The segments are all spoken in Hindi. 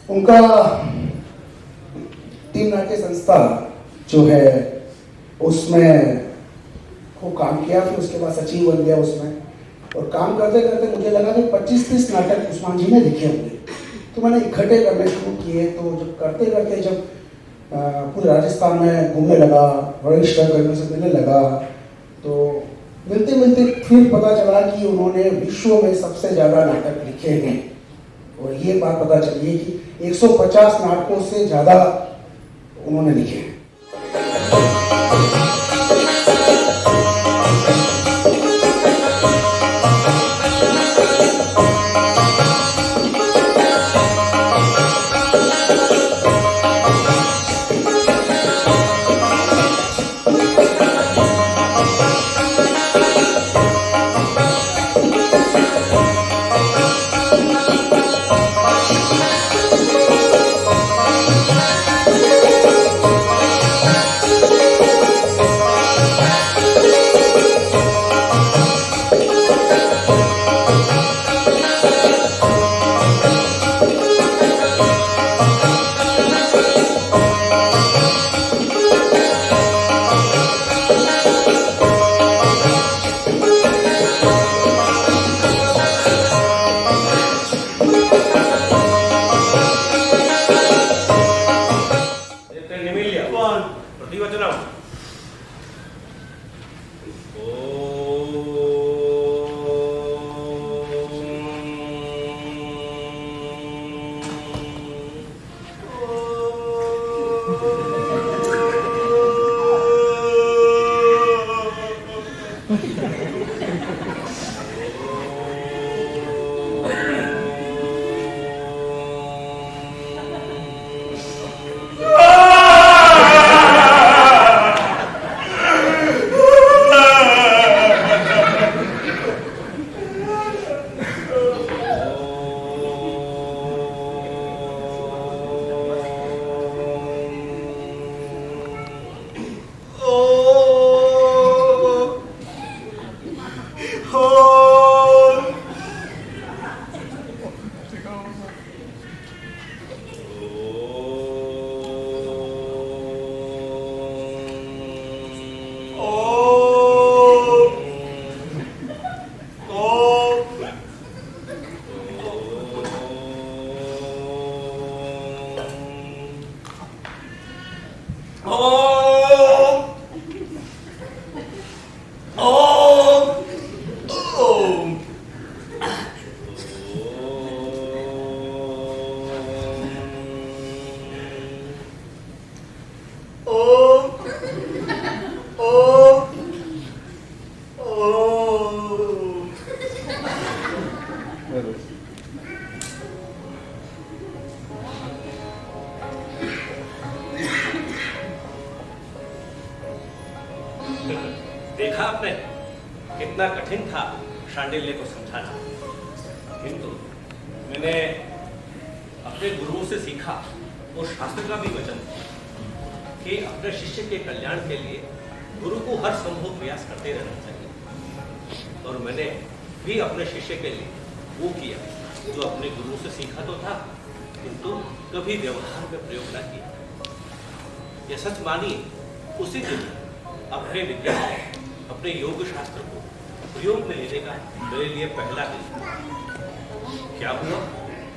उनका टीम नाट्य संस्था जो है उसमें वो काम किया, फिर उसके बाद सचिव बन गया उसमें। और काम करते करते मुझे लगा कि 25-30 नाटक उस्मान जी ने लिखे होंगे, तो मैंने इकट्ठे करने शुरू किए। तो जब करते करते जब पूरे राजस्थान में घूमने लगा, वरिष्ठ कर्मियों से मिलने लगा, तो मिलते मिलते फिर पता चला कि उन्होंने विश्व में सबसे ज़्यादा नाटक लिखे हैं। और ये बात पता चली है कि 150 नाटकों से ज़्यादा उन्होंने लिखे हैं। देखा आपने कितना कठिन था शांडिल्य को समझाना, किंतु मैंने अपने गुरुओं से सीखा और शास्त्र का भी वचन कि अपने शिष्य के कल्याण के लिए गुरु को हर संभव प्रयास करते रहना चाहिए। और मैंने भी अपने शिष्य के लिए वो किया जो अपने गुरु से सीखा तो था, किंतु कभी व्यवहार में प्रयोग न किया। यह सच मानिए, उसी दिन अपने विज्ञान, अपने योग शास्त्र को प्रयोग में लेने का मेरे लिए पहला दिन। क्या हुआ,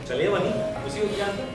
चले वहीं उसी उद्यान में।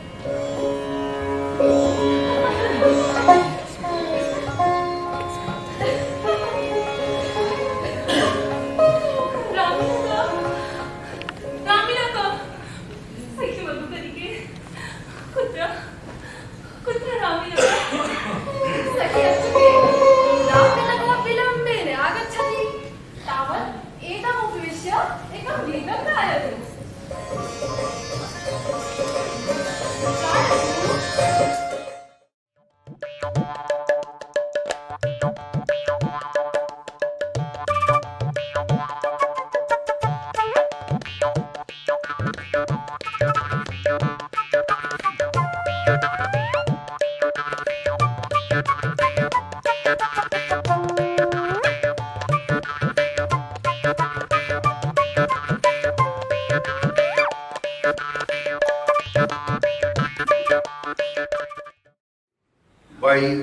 भाई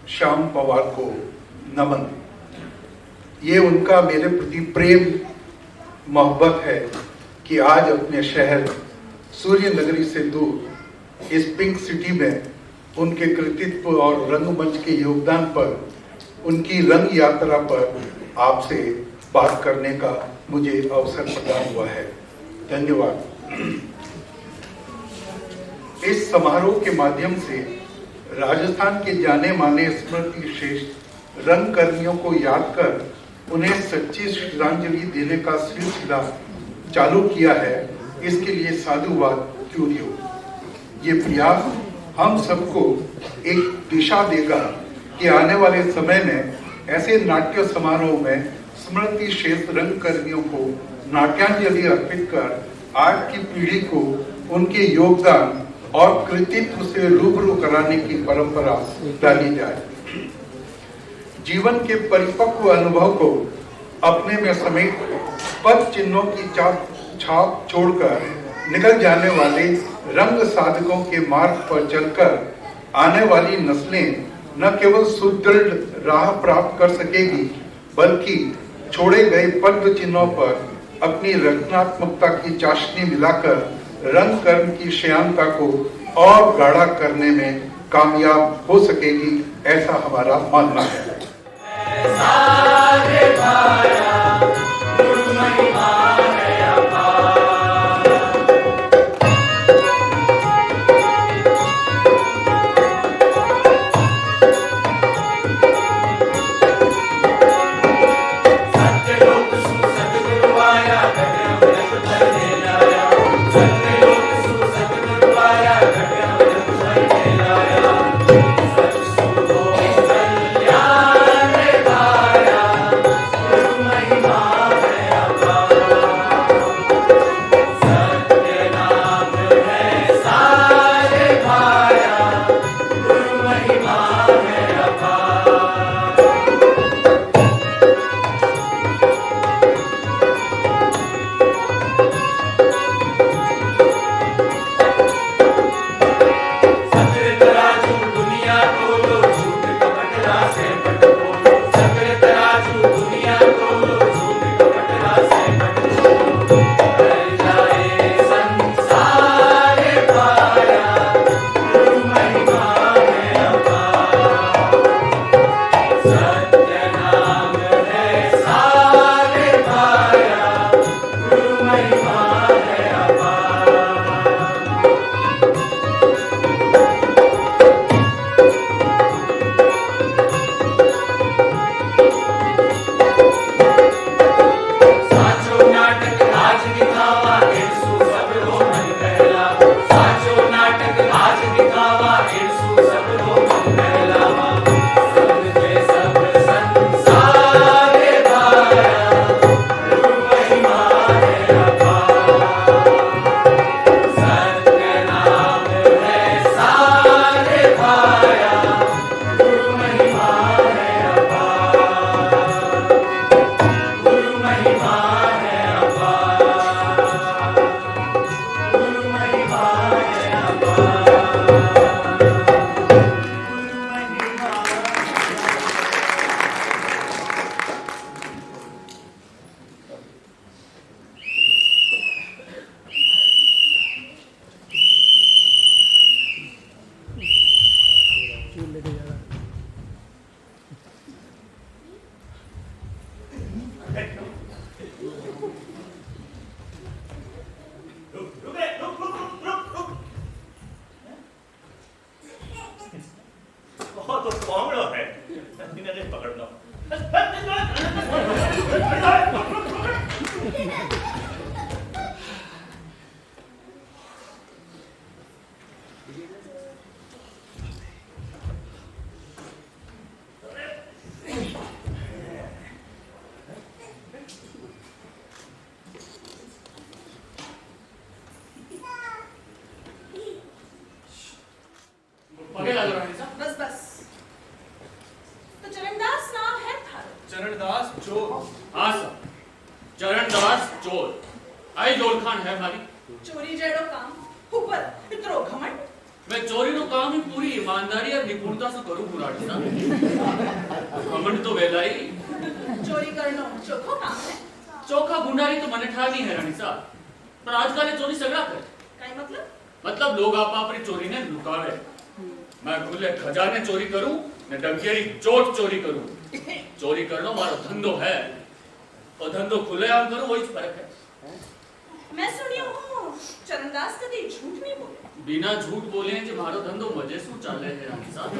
श्याम पवार को नमन। ये उनका मेरे प्रति प्रेम मोहब्बत है कि आज अपने शहर सूर्य नगरी से दूर इस पिंक सिटी में उनके कृतित्व और रंगमंच के योगदान पर, उनकी रंग यात्रा पर आपसे बात करने का मुझे अवसर प्रदान हुआ है। धन्यवाद। इस समारोह के माध्यम से राजस्थान के जाने माने स्मृति श्रेष्ठ रंग कर्मियों को याद कर उन्हें सच्ची श्रद्धांजलि देने का सिलसिला चालू किया है। इसके लिए साधुवाद क्यों नहीं हो। ये प्रयास हम सबको एक दिशा देगा कि आने वाले समय में ऐसे नाट्य समारोह में स्मृति श्रेष्ठ रंग कर्मियों को नाट्यांजलि अर्पित कर आज की पीढ़ी को उनके योगदान और कृतित्व से रूबरू कराने की परंपरा डाली जाए। जीवन के परिपक्व अनुभव को अपने में समेट पद चिन्हों की छाप छोड़कर निकल जाने वाले रंग साधकों के मार्ग पर चलकर आने वाली नस्लें न केवल सुदृढ़ राह प्राप्त कर सकेगी, बल्कि छोड़े गए पद चिन्हों पर अपनी रचनात्मकता की चाशनी मिलाकर रंग कर्म की श्यानता को और गाढ़ा करने में कामयाब हो सकेगी, ऐसा हमारा मानना है। बस बस। तो चरणदास नाम है थारो? चरणदास चोर। हाँ सर, चरणदास चोर। आई जोल खान है भारी। चोरी जेड़ो काम ऊपर इतरो घमंड। मैं चोरी नो काम ही पूरी ईमानदारी और निपुणता से करूं रानी साहब। घमंड तो वेला ही चोरी करनो चोखो काम है। चोखा गुंडारी तो मने ठानी है रानी साहब, पर आजकल ये चोरी सगड़ा करे। काई मतलब लोग आप अपनी चोरी ने लुकावे। मैं खुले खजाने चोरी करूं ने डंकेरी चोट चोरी करूं। चोरी करनो मारो धंधो है और धंधो खुले आम करूं वही फर्क है। मैं सुनियो हूं चरणदास कभी झूठ नहीं बोले। बिना झूठ बोले जो मारो धंधो मजे से चाले है रानी साहब।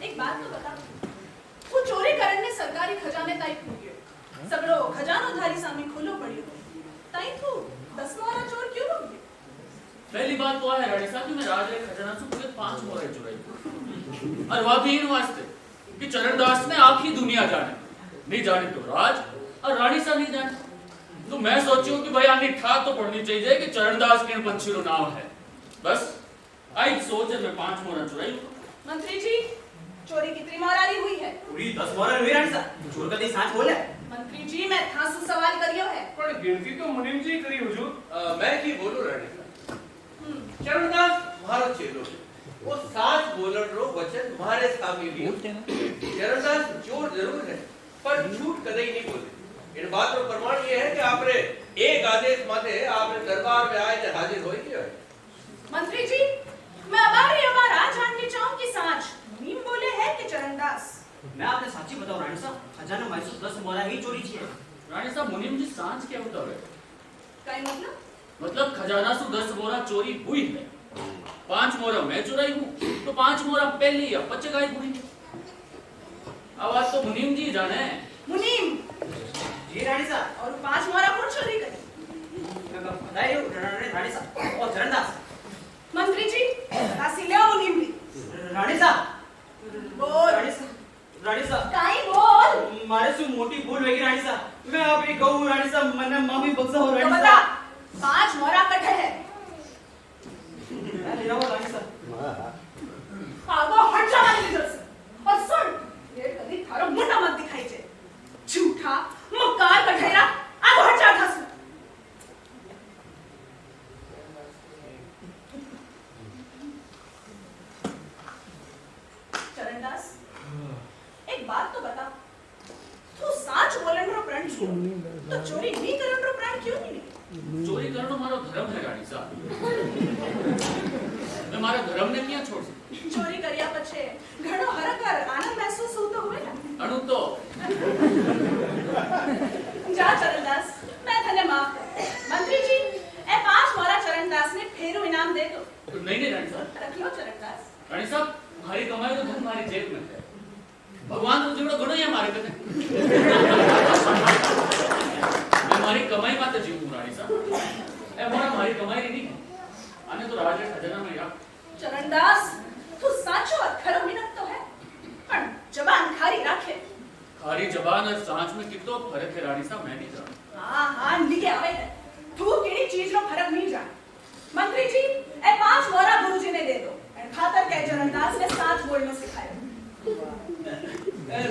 एक बात तो बता, वो चोरी करने सरकारी खजाने ताई फूक्यो, सगड़ो खजानो धारी सामे खोलो पड़ियो, ताई तू 10 मोहरा चोर क्यों हो गयो? पहली बात तो है रानी साहब कि मैं राज रे खजाना से पूरे 5 मोहरे चुराई और वह भी इन वास्ते कि चरणदास ने आखी दुनिया जाने, नहीं जाने तो राज और रानी साहब नहीं जाने। तो मैं सोचूं कि भाई आनी ठाक तो पड़नी चाहिए कि चरणदास के पंछी रो नाम है। बस आई सोच मैं 5 मोहरा चुराई। मंत्री जी, चोरी कितनी मोहरारी हुई है? पूरी 10 मोहरा हुई रानी साहब। चोर कदी साच बोले। मंत्री जी, मैं थासु सवाल करियो है। पर गिनती तो मुनीम जी करी हुजूर। मैं की बोलू रानी साहब, चरणदास मारो चेलो वो साच बोलण रो वचन मारे सामी लियो। चरणदास चोर जरूर है पर झूठ कदे ही नहीं बोले। इन बात रो प्रमाण ये है कि आपने एक आदेश माथे आपने दरबार में आए थे हाजिर होई क्यों? मंत्री जी, मैं अबार जाननी चाहूं कि साच मुनीम बोले है कि चरणदास? मैं आपने साची बताऊं रानी साहब, खजाना माइसू 10 मोहरा ही चोरी छे। रानी साहब मुनीम जी सांझ क्या होता है? काई मतलब? मतलब खजाना से 10 मोहरा चोरी हुई है, 5 मोहरा मैं चुराई हूँ, तो 5 मोहरा पहली या पचगाई हुई। आवाज तो मुनीम जी जाने। मुनीम जी रानी साहब। और 5 मोहरा कौन चोरी करे? मैं बताई हूं रानी साहब और चरणदास। मंत्री जी, तासी ले मुनीम भी। रानी साहब बोल। रानी साहब काई बोल। मारे से मोटी भूल होगी रानी साहब। मैं आपरी कहूं रानी साहब, मने मामी बक्सा हो तो रानी बता, साहब। 5 मोहरा कटे है? मैं ले रहा हूं रानी साहब। आगो हट जा मेरी नजर से। और सुन, ये कभी थारो मुंडा मत दिखाई जे। झूठा मक्कार कठेरा, आगो हट जा घास। चरणदास, एक बात तो बता, तू साच बोलन रो प्रण छो, तो चोरी नहीं करन रो प्रण क्यों नहीं? चोरी करना मारो धर्म है रानी साहब। मैं मारा धर्म ने क्या छोड़ सकती? चोरी करिया पछे घणो हरक और आनंद महसूस होतो हुए ना? अणु तो जा चरणदास, मैं धन्य माफ कर। मंत्री जी, ए 5 मोहरा चरणदास ने फेरू इनाम दे दो। नहीं रानी साहब। रख लो चरणदास। रानी साहब हमारी कमाई तो धन हमारी जेब में है। भगवान तो जीवड़ा घणो ही हमारे कने। मैं हमारी कमाई माते जीवूं रानी साहब। ए मोरा हमारी कमाई नहीं है। आने तो राज रे खजाना में या। चरणदास, तू साचो और खरो मिनट तो है, पर जबान खारी रखे। खारी जबान और सांच में कितो फर्क है रानी साहब, मैं नहीं जानता। हां निके आवे है। तू केड़ी चीज रो फर्क नहीं जान। मंत्री जी, ए 5 मोहरा गुरुजी ने दे दो। खातर के चरणदास ने साच बोलना सिखाया।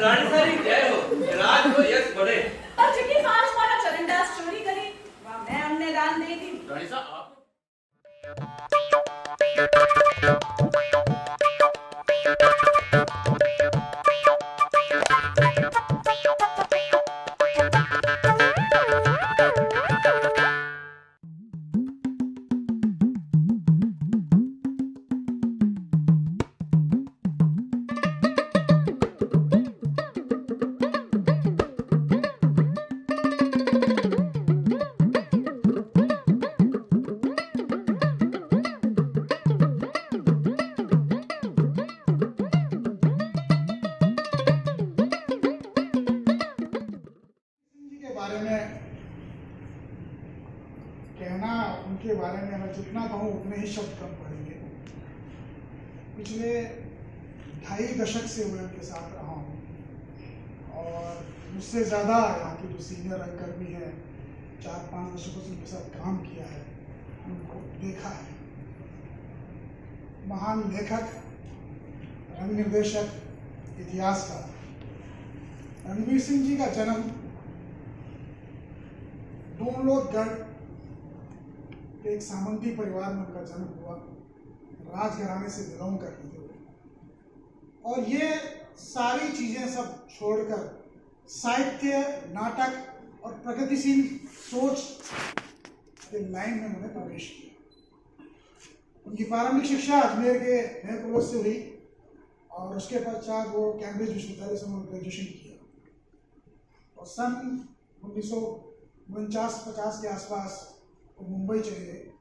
रानी साहब जय हो, राज को यश बढ़े। पर जिकी 5 मोहरा चरणदास चोरी करी, वह मैं अन्य दान दे दी। रानी साहब आप कहना उनके बारे में मैं जितना कहूँ उतने ही शब्द कम पड़ेंगे। पिछले 2.5 दशक से मैं उनके साथ रहा हूँ और मुझसे ज़्यादा यहाँ के जो सीनियर रंगकर्मी हैं 4-5 दशकों से उनके साथ काम किया है, उनको देखा है। महान लेखक, रंग निर्देशक, इतिहासकार रणवीर सिंह जी का जन्म डूमलोदगढ़ कि एक सामंती परिवार में उनका जन्म हुआ, राजघराने से बिलोंग करते थे और ये सारी चीज़ें सब छोड़कर साहित्य, नाटक और प्रगतिशील सोच के लाइन में उन्होंने प्रवेश किया। उनकी प्रारंभिक शिक्षा अजमेर के नए कॉलेज से हुई और उसके पश्चात वो कैम्ब्रिज विश्वविद्यालय से उन्होंने ग्रेजुएशन किया और सन 1949-50 के आसपास वो मुंबई चले गए।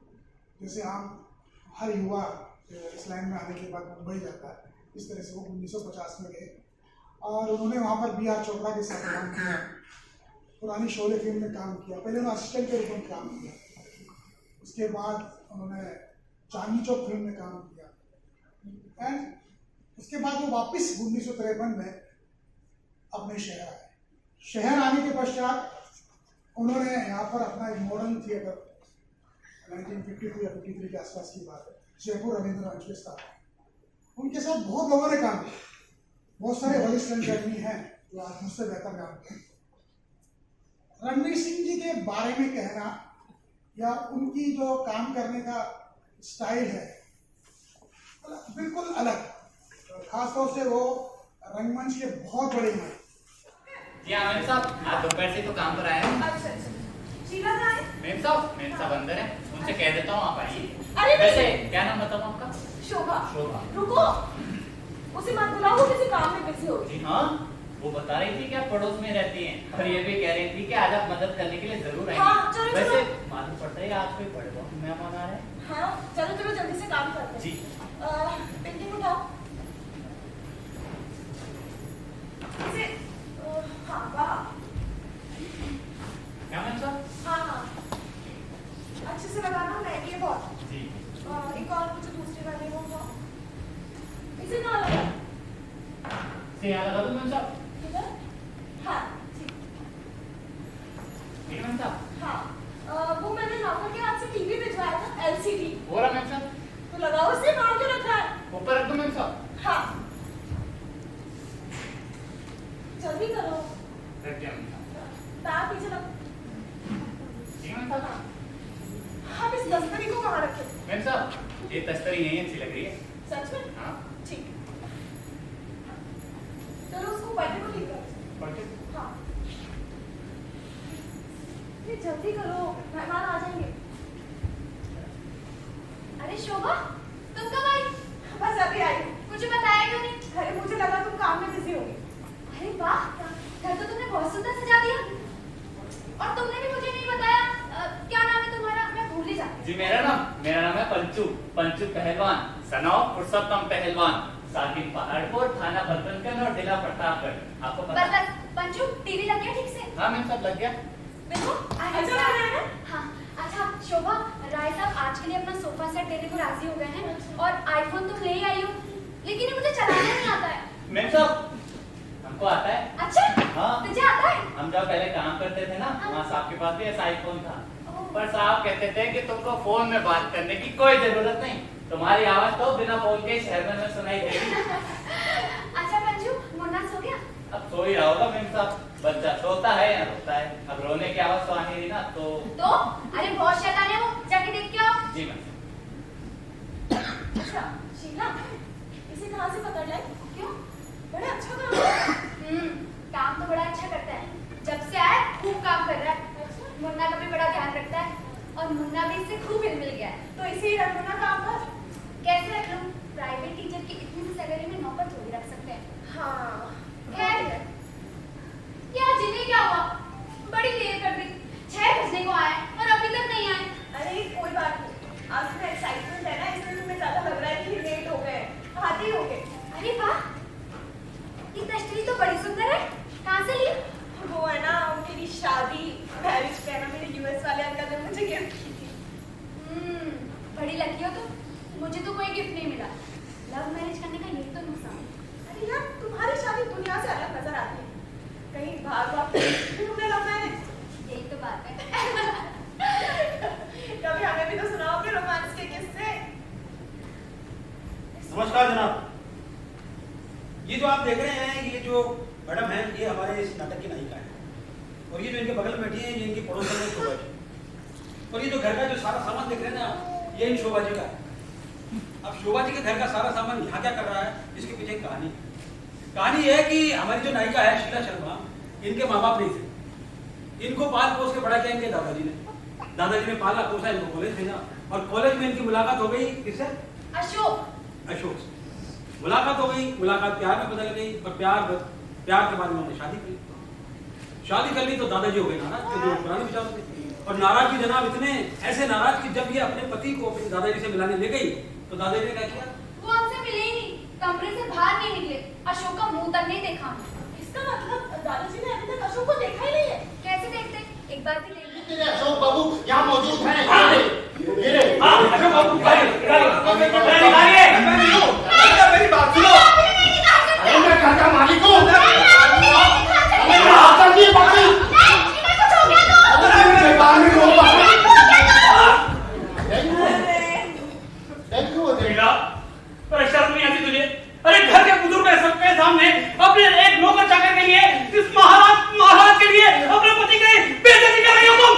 जैसे आम हर युवा इस लाइन में आने के बाद मुंबई जाता है, इस तरह से वो 1950 में गए और उन्होंने वहाँ पर B.R. चोपड़ा के साथ काम किया, पुरानी शोले फिल्म में काम किया। पहले उन्होंने असिस्टेंट के रूप में काम किया, उसके बाद उन्होंने चांदनी चौक फिल्म में काम किया एंड उसके बाद वो वापस 1953 में अपने शहर आए। शहर आने के पश्चात उन्होंने यहाँ पर अपना एक मॉडर्न थिएटर 1952 या 53 के आसपास की बात है, जयपुर रविंद्र मंच के स्थापना। उनके साथ बहुत लोगों ने काम किया, बहुत सारे वरिष्ठ रंगकर्मी हैं जो आज मुझसे बेहतर काम करते हैं। रणवीर सिंह जी के बारे में कहना या उनकी जो काम करने का स्टाइल है बिल्कुल अलग, खासतौर से वो रंगमंच के बहुत बड़े हैं। जी हाँ मैम साहब, आज दोपहर से तो काम पर आए हैं। अच्छा, शीला कहाँ है? मैम साहब अंदर है, उनसे कह देता हूँ आप आइए। अरे वैसे क्या नाम बताऊँ आपका? शोभा। शोभा। रुको, उसे मत बुलाओ, वो किसी काम में बिजी होगी। जी हाँ, वो बता रही थी कि आप पड़ोस में रहती हैं और ये भी कह रही थी कि आज आप मदद करने के लिए जरूर आएंगी। हाँ, चलो, वैसे चलो। मालूम पड़ता है आज कोई पड़ोस में मेहमान आ रहे हैं। हाँ, चलो चलो जल्दी से काम करते हैं। जी। पेंटिंग उठाओ। इसे हाँ वाह, क्या मैम साहब? हाँ हाँ, अच्छे से लगाना, महंगी है बहुत। जी। एक और मुझे दूसरी वाली वो उठाओ। इसे कहाँ लगा? से यहाँ लगा दूँ मैम साहब? इधर? हाँ ठीक। ठीक है मैम साहब। हाँ, वो मैंने नौकर के हाथ से टीवी भिजवाया था, LCD। हो रहा मैम साहब? तो लगाओ, उसे कहाँ क्यों रखा है? ऊपर रख दो मैम साहब। हाँ, जल्दी करो। रख दिया मैम साहब। तार पीछे रखो। ठीक है मैम साहब। आप इस दस्तरी को कहाँ रखे? मैम साहब ये तस्तरी नहीं अच्छी लग रही है। सच में? हाँ। ठीक। चलो उसको पढ़ने को ठीक करो। पढ़ के? हाँ। ये जल्दी करो, मेहमान आ जाएंगे। अरे शोभा, तुम कब आई? बस अभी आई। मुझे बताया क्यों नहीं? अरे मुझे लगा तुम काम में बिजी होगी। अरे वाह, घर तो तुमने बहुत सुंदर सजा दिया। और तुमने भी मुझे नहीं बताया क्या नाम है तुम्हारा? मैं भूल ही जाती। जी मेरा नाम है पंचू पहलवान, सनॉफ पुरुषोत्तम पहलवान, साकिब पहाड़पुर, थाना बर्तनगंज और जिला प्रतापगढ़। आपको पता? बस पंचू, टीवी लग गया ठीक से? हाँ मैम साहब लग गया। देखो, अच्छा लग रहा है ना? हाँ। अच्छा शोभा, राय साहब आज के लिए अपना सोफा सेट देने को राजी हो गए हैं और आईफोन तुम ले ही आई हो, लेकिन ये मुझे चलाना नहीं आता है। मैम साहब हमको आता है। अच्छा? हाँ। तुझे आता है? हम जब पहले काम करते थे ना, हाँ। वहाँ साहब के पास भी ऐसा आईफोन था, पर साहब कहते थे कि तुमको फोन में बात करने की कोई जरूरत नहीं, तुम्हारी आवाज तो बिना फोन के शहर में सुनाई देगी। अच्छा पंचू, मुन्ना सो गया? अब सो ही रहा होगा मैम साहब, बच्चा सोता है या रोता है, अब रोने की आवाज तो आनी रही ना तो। अरे बहुत शैतान है वो, जाके देख के आओ। जी मैम। अच्छा शीला, इसे कहाँ से पकड़ लाई? क्यों? बड़ा अच्छा काम करता है। काम तो बड़ा अच्छा करता है, जब से आया खूब काम कर रहा है। मुन्ना का भी बड़ा ध्यान रखता है और मुन्ना भी इससे खूब हिल मिल गया है। तो इसे ही रख लो ना काम पर। कैसे रख लूं? प्राइवेट टीचर की इतनी सी सैलरी में नौकर थोड़ी रख सकते हैं। हाँ खैर, क्या जिन्हें क्या हुआ? बड़ी देर कर दी, 6 बजने को आए और अभी तक नहीं आए। अरे कोई बात नहीं, आज में एक्साइटमेंट है ना, इसलिए तुम्हें ज्यादा लग रहा है कि लेट हो गए, आधे ही हो गए। अरे वाह, ये तश्तरी तो बड़ी सुंदर है, कहाँ से ली? वो है ना, मेरी शादी मैरिज पे ना, मेरे यूएस वाले अंकल ने मुझे गिफ्ट की थी। बड़ी लकी हो तुम, मुझे तो कोई गिफ्ट नहीं मिला। लव मैरिज करने का यही तो नुकसान है। अरे यार, तुम्हारी शादी दुनिया से अलग नजर आती है, कहीं भाग भाग तुमने लव मैरिज, यही तो बात है। कभी हमें भी तो सुनाओ अपने रोमांस के किस्से। नमस्कार जनाब, ये जो आप देख रहे हैं, ये जो मैडम है, ये हमारे इस नाटक की नायिका है और ये जो इनके बगल में बैठी है, ये इनकी पड़ोसन में शोभा जी। और ये जो घर का जो सारा सामान देख रहे हैं ना, ये इन शोभा जी का है। अब शोभा जी के घर का सारा सामान यहाँ क्या कर रहा है, इसके पीछे एक कहानी ये है कि हमारी जो नायिका है शीला शर्मा, इनके माँ बाप नहीं थे। इनको पाल पोस के बड़ा किया इनके दादाजी ने पाला पोसा, इनको कॉलेज भेजा और कॉलेज में इनकी मुलाकात हो गई किससे? अशोक से मुलाकात हो गई। मुलाकात प्यार में बदल गई और प्यार के बाद उन्होंने शादी कर ली तो दादाजी हो गए नाराज, क्योंकि पुराने विचार थे। और नाराज भी जनाब इतने ऐसे नाराज कि जब ये अपने पति को अपने दादाजी से मिलाने ले गई तो दादाजी ने क्या किया? वो हमसे मिले ही नहीं, कमरे से बाहर नहीं निकले, अशोक का मुंह तक नहीं देखा। इसका मतलब दादाजी ने अभी तक अशोक को देखा ही नहीं है। कैसे देखते? एक बार भी देख तेरे अशोक बाबू यहाँ मौजूद हैं। अशोक बाबू मेरी बात सुनो। अरे मैं घर का मालिक हूँ। शर्म नहीं आती तुझे? अरे घर के बुजुर्ग सबके सामने अपने एक नौकर चाकर के लिए, इस महाराज के लिए अपने पति की बेइज्जती कर रही हो तुम।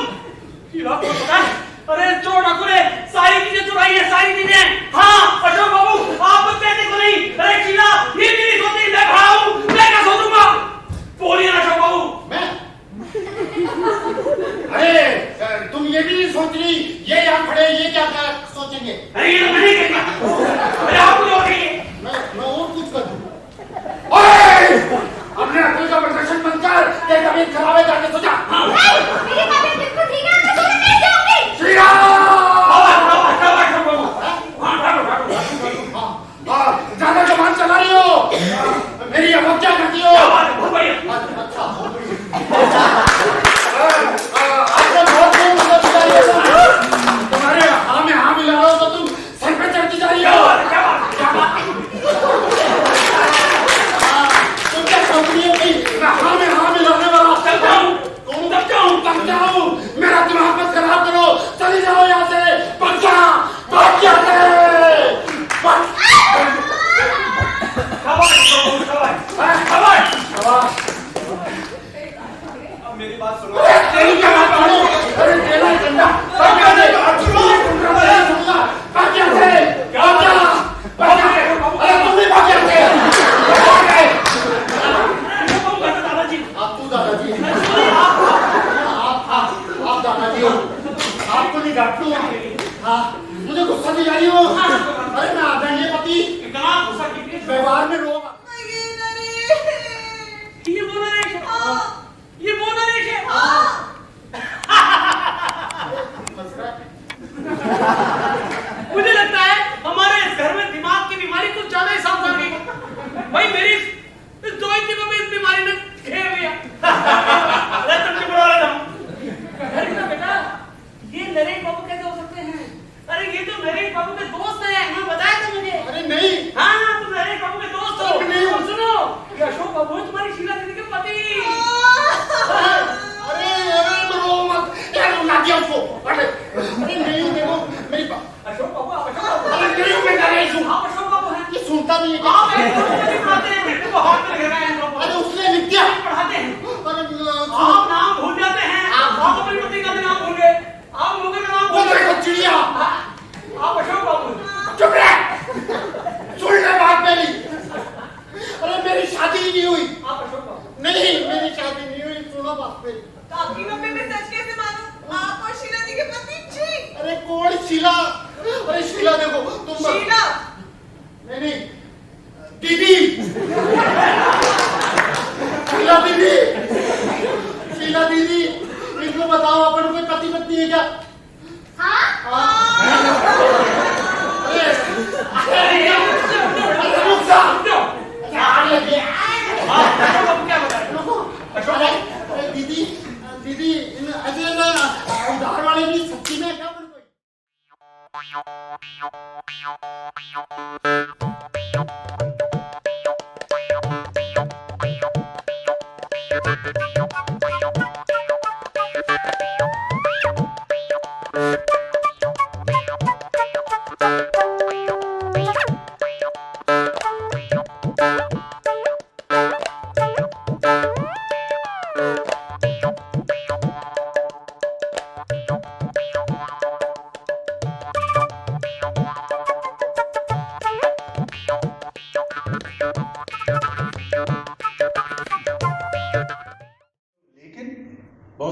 अरे चोर डाकू ने सारी चीजें चुराई है, सारी चीजें। हाँ अशोक बाबू आप कहते को नहीं। अरे शीला ये मेरी सोचती, मैं खड़ा हूँ, मैं क्या सोचूंगा? बोलिए ना अशोक बाबू। मैं अरे तुम ये भी नहीं सोच रही, ये यहाँ खड़े ये क्या सोचेंगे? अरे ये तो मैंने कहना। अरे आप कुछ और कहिए। मैं और कुछ कर दूँ। अपने अकल का प्रदर्शन बंद कर, तेरी तबीयत खराब है, जाके सो जा। मेरी तबीयत बिल्कुल ठीक है, मैं सोने नहीं जाऊंगी। श्रीराम ज्यादा कमान चला रही हो, मेरी अवज्ञा करती हो। अच्छा तुम्हारे हाँ में हाँ मिला रहा हो तो तुम सर पे चढ़ती जा रही हो। तुम क्या समझ रही हो? मैं हाँ में हाँ मिलाने वाला तब जाऊं। मेरा दिमाग मत खराब करो, चले जाओ यहाँ से। मेरी बात सुनो। तेरी क्या बात सुनो? अरे तेरा ही डंडा आपको नहीं डांटू। मुझे गुस्सा नहीं आ रही हो। अरे मैं आदरणीय पति व्यवहार में रोग। ये बोनरेश है। मुझे लगता है हमारे इस घर में दिमाग की बीमारी कुछ ज्यादा ही साफ कर गई। भाई मेरी इस दोस्ती को भी इस बीमारी ने घेर लिया। बेटा ये नरेश बाबू कैसे हो सकते हैं? अरे ये तो नरेश बाबू के दोस्त हैं, मैं बताया था मुझे। अरे नहीं। हाँ तुम नरेश बाबू के दोस्त हो। नहीं हो। सुनो ये अशोक बाबू है तुम्हारी शीला दीदी के पति। अरे रो मत यार, रुला दिया उसको। अरे नहीं देखो मेरी बात। अशोक बाबू आप अशोक बाबू। अरे नहीं मैं कर रही हूँ। आप अशोक बाबू हैं। ये सुनता नहीं है। आप पढ़ाते हैं, बेटे को हाथ में लगा है। अरे उसने लिख दिया। पढ़ाते हैं। अरे आप नाम भूल जाते हैं। आप अपनी पति का भी नाम भूल गए। आप लोगों का नाम वो देखो चिड़िया। आप अशोक बाबू। चुप रह, सुन ले बात मेरी। अरे मेरी शादी ही नहीं हुई। आप अशोक बाबू। नहीं मेरी शादी नहीं हुई, सुनो बात मेरी। आपकी मम्मी मैं सच कैसे मानूं? आप और शीला जी के पति छी। अरे कौन शीला? अरे शीला देखो तुम। शीला नहीं दीदी। शीला दीदी। शीला दीदी इनको बताओ अपन कोई पति पत्नी है क्या? दीदी दीदी ऐसे ना उधार वाले भी सच्ची में क्या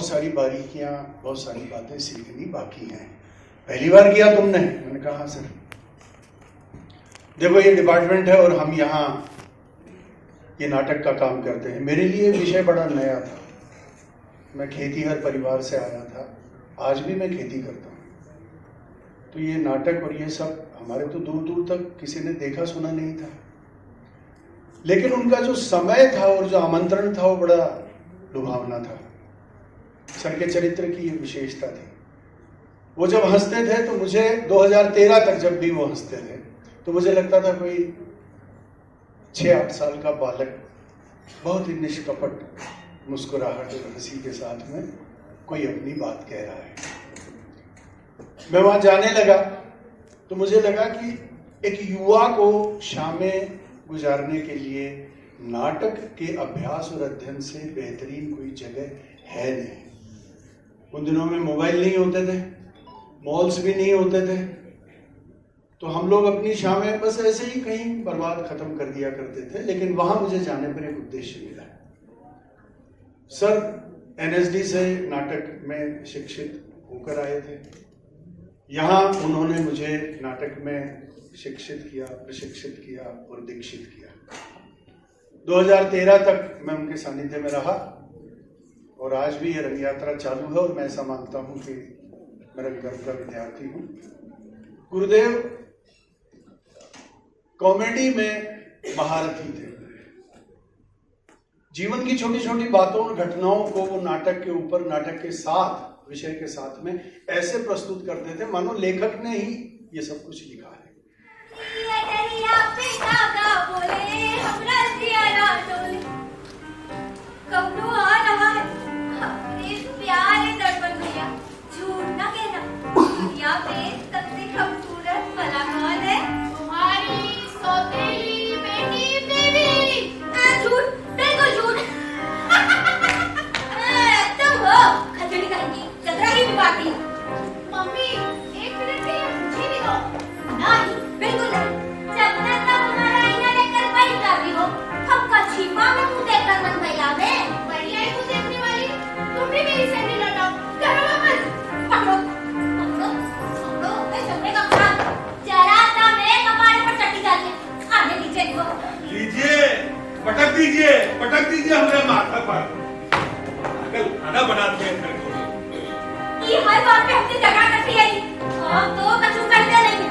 बहुत सारी बारीकियां, बहुत सारी बातें सीखनी बाकी हैं। पहली बार किया तुमने? मैंने कहा हाँ सर। देखो ये डिपार्टमेंट है और हम यहाँ ये नाटक का काम करते हैं। मेरे लिए विषय बड़ा नया था। मैं खेतीहर परिवार से आया था, आज भी मैं खेती करता हूँ। तो ये नाटक और ये सब हमारे तो दूर दूर तक किसी ने देखा सुना नहीं था, लेकिन उनका जो समय था और जो आमंत्रण था वो बड़ा लुभावना था। सर के चरित्र की ये विशेषता थी। वो जब हंसते थे तो मुझे 2013 तक जब भी वो हंसते थे तो मुझे लगता था कोई 6-8 साल का बालक बहुत ही निष्कपट मुस्कुराहट और हंसी के साथ में कोई अपनी बात कह रहा है। मैं वहां जाने लगा तो मुझे लगा कि एक युवा को शामें गुजारने के लिए नाटक के अभ्यास और अध्ययन से बेहतरीन कोई जगह है नहीं। उन दिनों में मोबाइल नहीं होते थे, मॉल्स भी नहीं होते थे, तो हम लोग अपनी शामें बस ऐसे ही कहीं बर्बाद खत्म कर दिया करते थे। लेकिन वहां मुझे जाने पर एक उद्देश्य मिला। सर NSD से नाटक में शिक्षित होकर आए थे। यहाँ उन्होंने मुझे नाटक में शिक्षित किया, प्रशिक्षित किया और दीक्षित किया। 2013 तक मैं उनके सानिध्य में रहा और आज भी ये रंग यात्रा चालू है और मैं ऐसा मानता हूँ कि मैं रंगकर्म का विद्यार्थी हूँ। गुरुदेव कॉमेडी में महारथी थे। जीवन की छोटी छोटी बातों और घटनाओं को वो नाटक के ऊपर, नाटक के साथ, विषय के साथ में ऐसे प्रस्तुत करते थे मानो लेखक ने ही ये सब कुछ लिखा है। मम्मी एक मिनट के लिए मुझे भी दो। नहीं, बिल्कुल नहीं। जब तक हमारा आईना लेकर बैठ जाती हो, हमका छिपा में मुंह देखकर मन बहलावे। बड़ी आई तू देखने वाली, तुम भी मेरी सैंडल हटाओ। करो वापस। पकड़ो, पकड़ो, पकड़ो। मैं चमड़े का खान। जरा सा मेरे कपाल पर चट्टी डालिए। आगे नीचे को। लीजिए, पटक दीजिए हमारे माथा पर। कल खाना बनाते हैं घर को। ये हर बात पे हमसे झगड़ा करती है। हम तो कछु करते नहीं है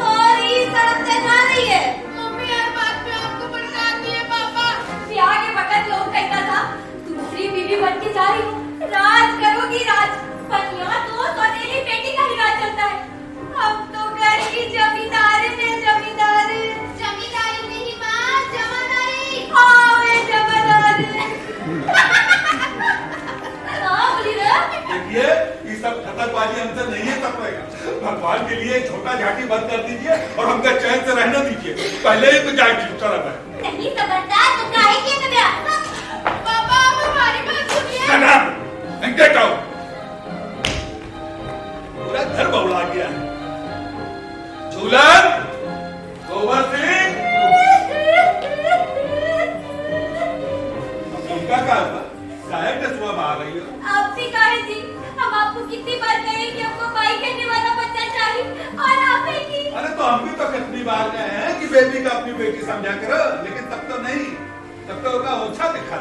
और ये सड़क से जा रही है। मम्मी हर बात पे आपको भड़काती है पापा। ब्याह के वक्त लोग कहता था दूसरी बीवी बन के जा रही हो, राज करोगी राज। पर यहाँ तो सौतेली बेटी का ही राज चलता है। हम तो घर की जमींदार में जमींदार। जमींदारी नहीं माँ, जमादारी। हाँ मैं जमादार। देखिए ये सब खतरबाजी हमसे नहीं सपरेगा। भगवान के लिए छोटा झाटी बंद कर दीजिए और हमको चैन से रहने दीजिए। पहले ही तो झाटी चला है। नहीं समझता तो काहे किए तबे? पापा आप हमारी बात सुनिए। Shut get out. पूरा घर बौला गया है। झूलन, गोबर सिंह, उनका काम साहब ने सुबह आ गई हो। आपसे कहे जी, हम आपको कितनी बार कहे कि हमको भाई कहने वाला बच्चा चाहिए और आप है कि। अरे तो हम भी तो कितनी बार गए हैं कि बेबी का अपनी बेटी समझा करो, लेकिन तब तो नहीं, तब तो उसका ओछा दिखा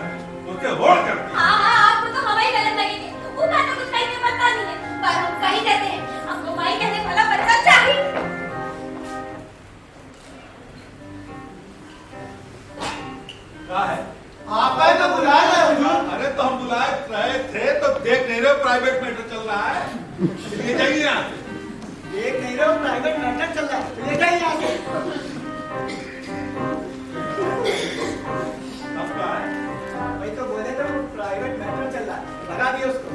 उसे होड़ करती। हाँ आपको तो हवाई गलत लगेगी। वो बात तो कुछ कहने पता नहीं है, पर हम कहीं कहते हैं हमको भाई कहने वाला बच्चा चाहिए। क्या है? आप तो बुलाए रहे हुजूर। अरे तो हम बुलाए रहे थे तो देख नहीं रहे प्राइवेट मैटर चल रहा है, ये जाइए यहाँ से। देख नहीं रहे प्राइवेट मैटर चल रहा है, ले जाइए यहाँ से। अब क्या है? भाई तो बोले तो प्राइवेट मैटर चल रहा है, भगा दिए उसको।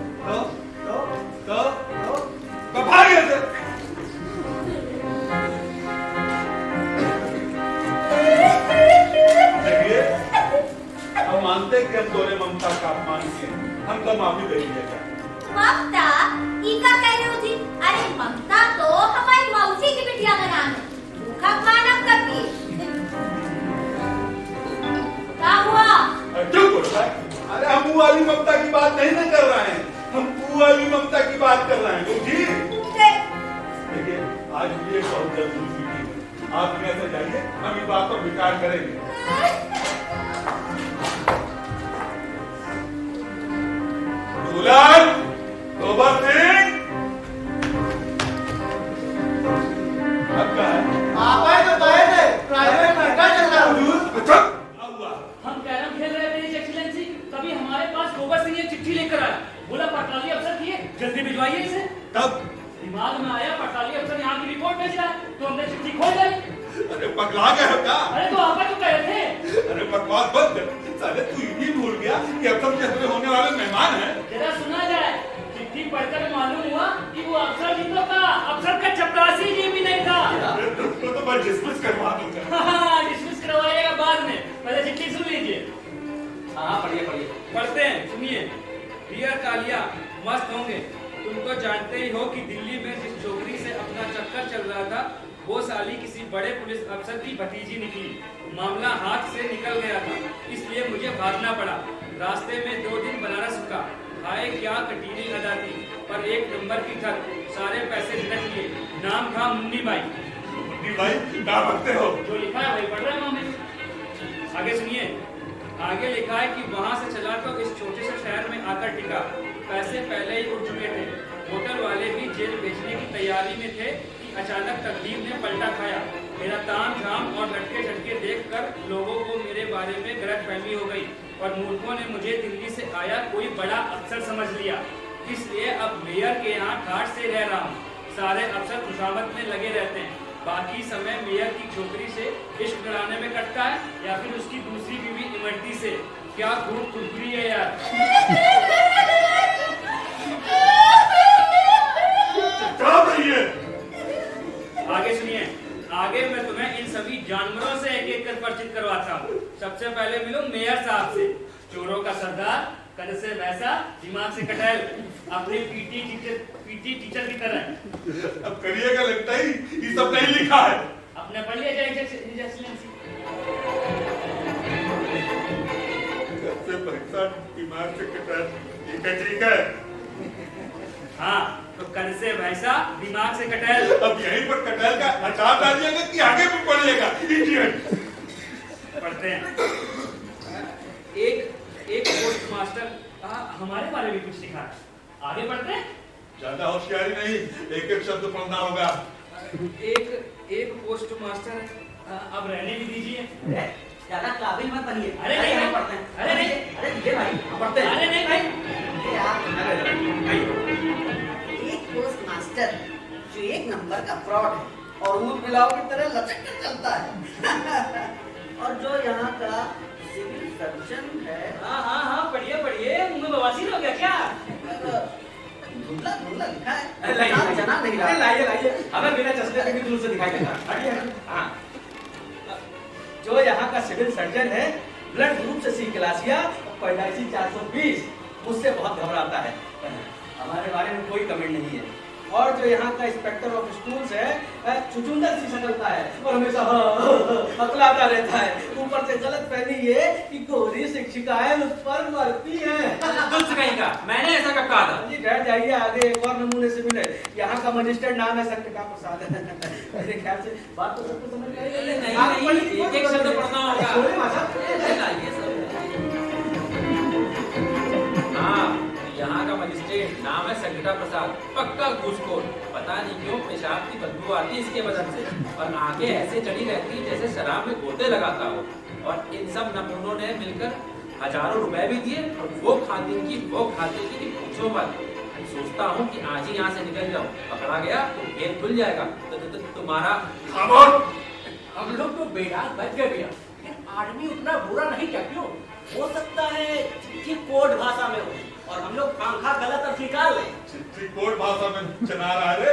तो भाग गए थे। देखिए हम मानते कि हम दोनों ममता का अपमान किए, हम तो माफी दे दीजिएगा। ममता ई का कह रहे हो जी? अरे ममता तो हमारी मौसी की बिटिया का नाम है। भूखा खाना करती है। क्या हुआ? चुप हो भाई। अरे हम वो वाली ममता की बात नहीं कर रहे हैं, हम वो वाली ममता की बात कर रहे हैं तुम जी। देखिए आज भी एक बहुत जरूरी मीटिंग है, आप यहाँ से जाइए, हम इस बात पर विचार करेंगे। दुलाल, गोबर सिंह, अब क्या है? आप आए तो गए थे, प्राइवेट मैटर चल रहा है हुजूर। अच्छा, हम कैरम खेल रहे थे एक्सीलेंसी, तभी हमारे पास गोबर सिंह एक चिट्ठी लेकर आया। बोला पटवारी अफसर की है, जल्दी भिजवाइए इसे। तब दिमाग में आया पटवारी अफसर यहाँ की रिपोर्ट भेज रहा है, तो हमने चिट्ठी खोल डाली। अरे पगला गया है क्या? अरे तो आप तो कह रहे थे। अरे बकवास बंद कर। साले तू ये भूल गया कि अफसर के हमें होने वाले मेहमान हैं। जरा सुना जाए, चिट्ठी पढ़कर मालूम हुआ कि वो अफसर जी तो था, अफसर का चपरासी जी भी नहीं था। तो मैं डिस्मिस करवा दूंगा। डिस्मिस करवाइएगा बाद में, पहले चिट्ठी सुन लीजिए। हाँ पढ़िए पढ़िए। पढ़ते हैं, सुनिए। डियर कालिया, मस्त होंगे। तुम तो जानते ही हो कि दिल्ली में जिस छोकरी से अपना चक्कर चल रहा था वो साली किसी बड़े पुलिस अफसर की भतीजी निकली। मामला हाथ से निकल गया था, इसलिए मुझे भागना पड़ा। रास्ते में 2 दिन बनारस रुका। हाय क्या कटीली अदा थी, पर एक नंबर की ठग। सारे पैसे झटक लिए। नाम था मुन्नी बाई। मुन्नी बाई क्या पढ़ते हो? जो लिखा है वही पढ़ रहे हैं मामे। आगे सुनिए। आगे लिखा है कि वहां से चला तो इस छोटे से शहर में आकर टिका। पैसे पहले ही उड़ चुके थे। होटल वाले भी जेल भेजने की तैयारी में थे कि अचानक तकदीर ने पलटा खाया। मेरा ताम झाम और लटके झटके देखकर लोगों को मेरे बारे में गलतफहमी हो गई और मूर्खों ने मुझे दिल्ली से आया कोई बड़ा अफसर समझ लिया। इसलिए अब मेयर के यहाँ ठाठ से रह रहा हूँ। सारे अफसर खुशामद में लगे रहते हैं। बाकी समय मेयर की छोकरी से इश्क कराने में कटता है या फिर उसकी दूसरी बीवी इमरती से। क्या खूब खुरखुरी है यार। आगे सुनिए। आगे मैं तुम्हें इन सभी जानवरों से एक एक कर परिचित करवाता हूँ। सबसे पहले मिलो मेयर साहब से। चोरों का सरदार, कद से वैसा, दिमाग से कटहल, अपने पीटी टीचर की तरह। अब करिएगा लगता ही ये सब नहीं लिखा है। अपने पढ़ लिया जाए एक्सीलेंसी। सबसे पैसा दिमाग से कटहल, ठीक है। हाँ, तो कद से भैंसा, दिमाग से कटहल। अब यहीं पर कटहल का अचार डालिएगा कि आगे भी पढ़िएगा? इडियट। पढ़ते हैं। एक पोस्ट मास्टर हमारे बारे में कुछ लिखा है। आगे बढ़ते हैं। ज्यादा होशियारी नहीं, एक एक शब्द पढ़ना होगा। एक पोस्ट मास्टर, अब रहने भी दीजिए। ज्यादा काबिल मत बनिए। अरे नहीं भाई, पढ़ते हैं। अरे नहीं, अरे ये भाई हम पढ़ते हैं। अरे नहीं भाई। एक पोस्ट मास्टर जो 1 नंबर का फ्रॉड है और ऊँट मिलाओ की तरह लचक कर चलता है। और जो यहाँ का सिविल सर्जन है। हाँ पढ़िए। मुंह में बवासीर हो गया क्या? धुंधला लिखा है। जना नहीं रहा। लाइए हमें बिना चश्मे के भी दूर से दिखाई देता। हाँ, जो यहाँ का सिविल सर्जन है, ब्लड ग्रुप से सी क्लासिया, पैदाइशी 420, मुझसे बहुत घबराता है। हमारे बारे में कोई कमेंट नहीं है। और जो यहाँ का इंस्पेक्टर ऑफ स्कूल्स है, चुचुंदर सी शक्लता है और हमेशा हकलाता रहता है। ऊपर से गलत फहमी ये कि गोरी शिक्षिकाएं मुझ पर मरती हैं। तुझसे कहीं का मैंने ऐसा कब कहा था? जी ठहर जाइए, आगे एक और नमूने से मिले। यहाँ का मजिस्ट्रेट नाम है सत्यका प्रसाद। मेरे ख्याल से बात तो सबको समझ में आई है। नहीं, एक शब्द पढ़ना होगा। हाँ, यहाँ का मजिस्ट्रेट नाम है संगीता प्रसाद, पक्का घूसखोर। पता नहीं क्यों पेशाब की बदबू आती इसके बदन से और आंखें ऐसे चढ़ी रहती जैसे शराब में गोते लगाता हो। और इन सब नमूनों ने मिलकर हजारों रुपए भी दिए और वो खातिन की कि पूछो मत। सोचता हूँ कि आज ही यहाँ से निकल जाऊँ। पकड़ा गया तो गेट खुल जाएगा। तो तुम्हारा हम लोग तो बेदाग बच गए भैया, लेकिन आदमी उतना बुरा नहीं क्या? क्यों हो सकता है चिट्ठी कोड भाषा में हो और हम लोग पंखा गलत अर्थ निकाल लें। चिट्ठी कोड भाषा में चला रहा है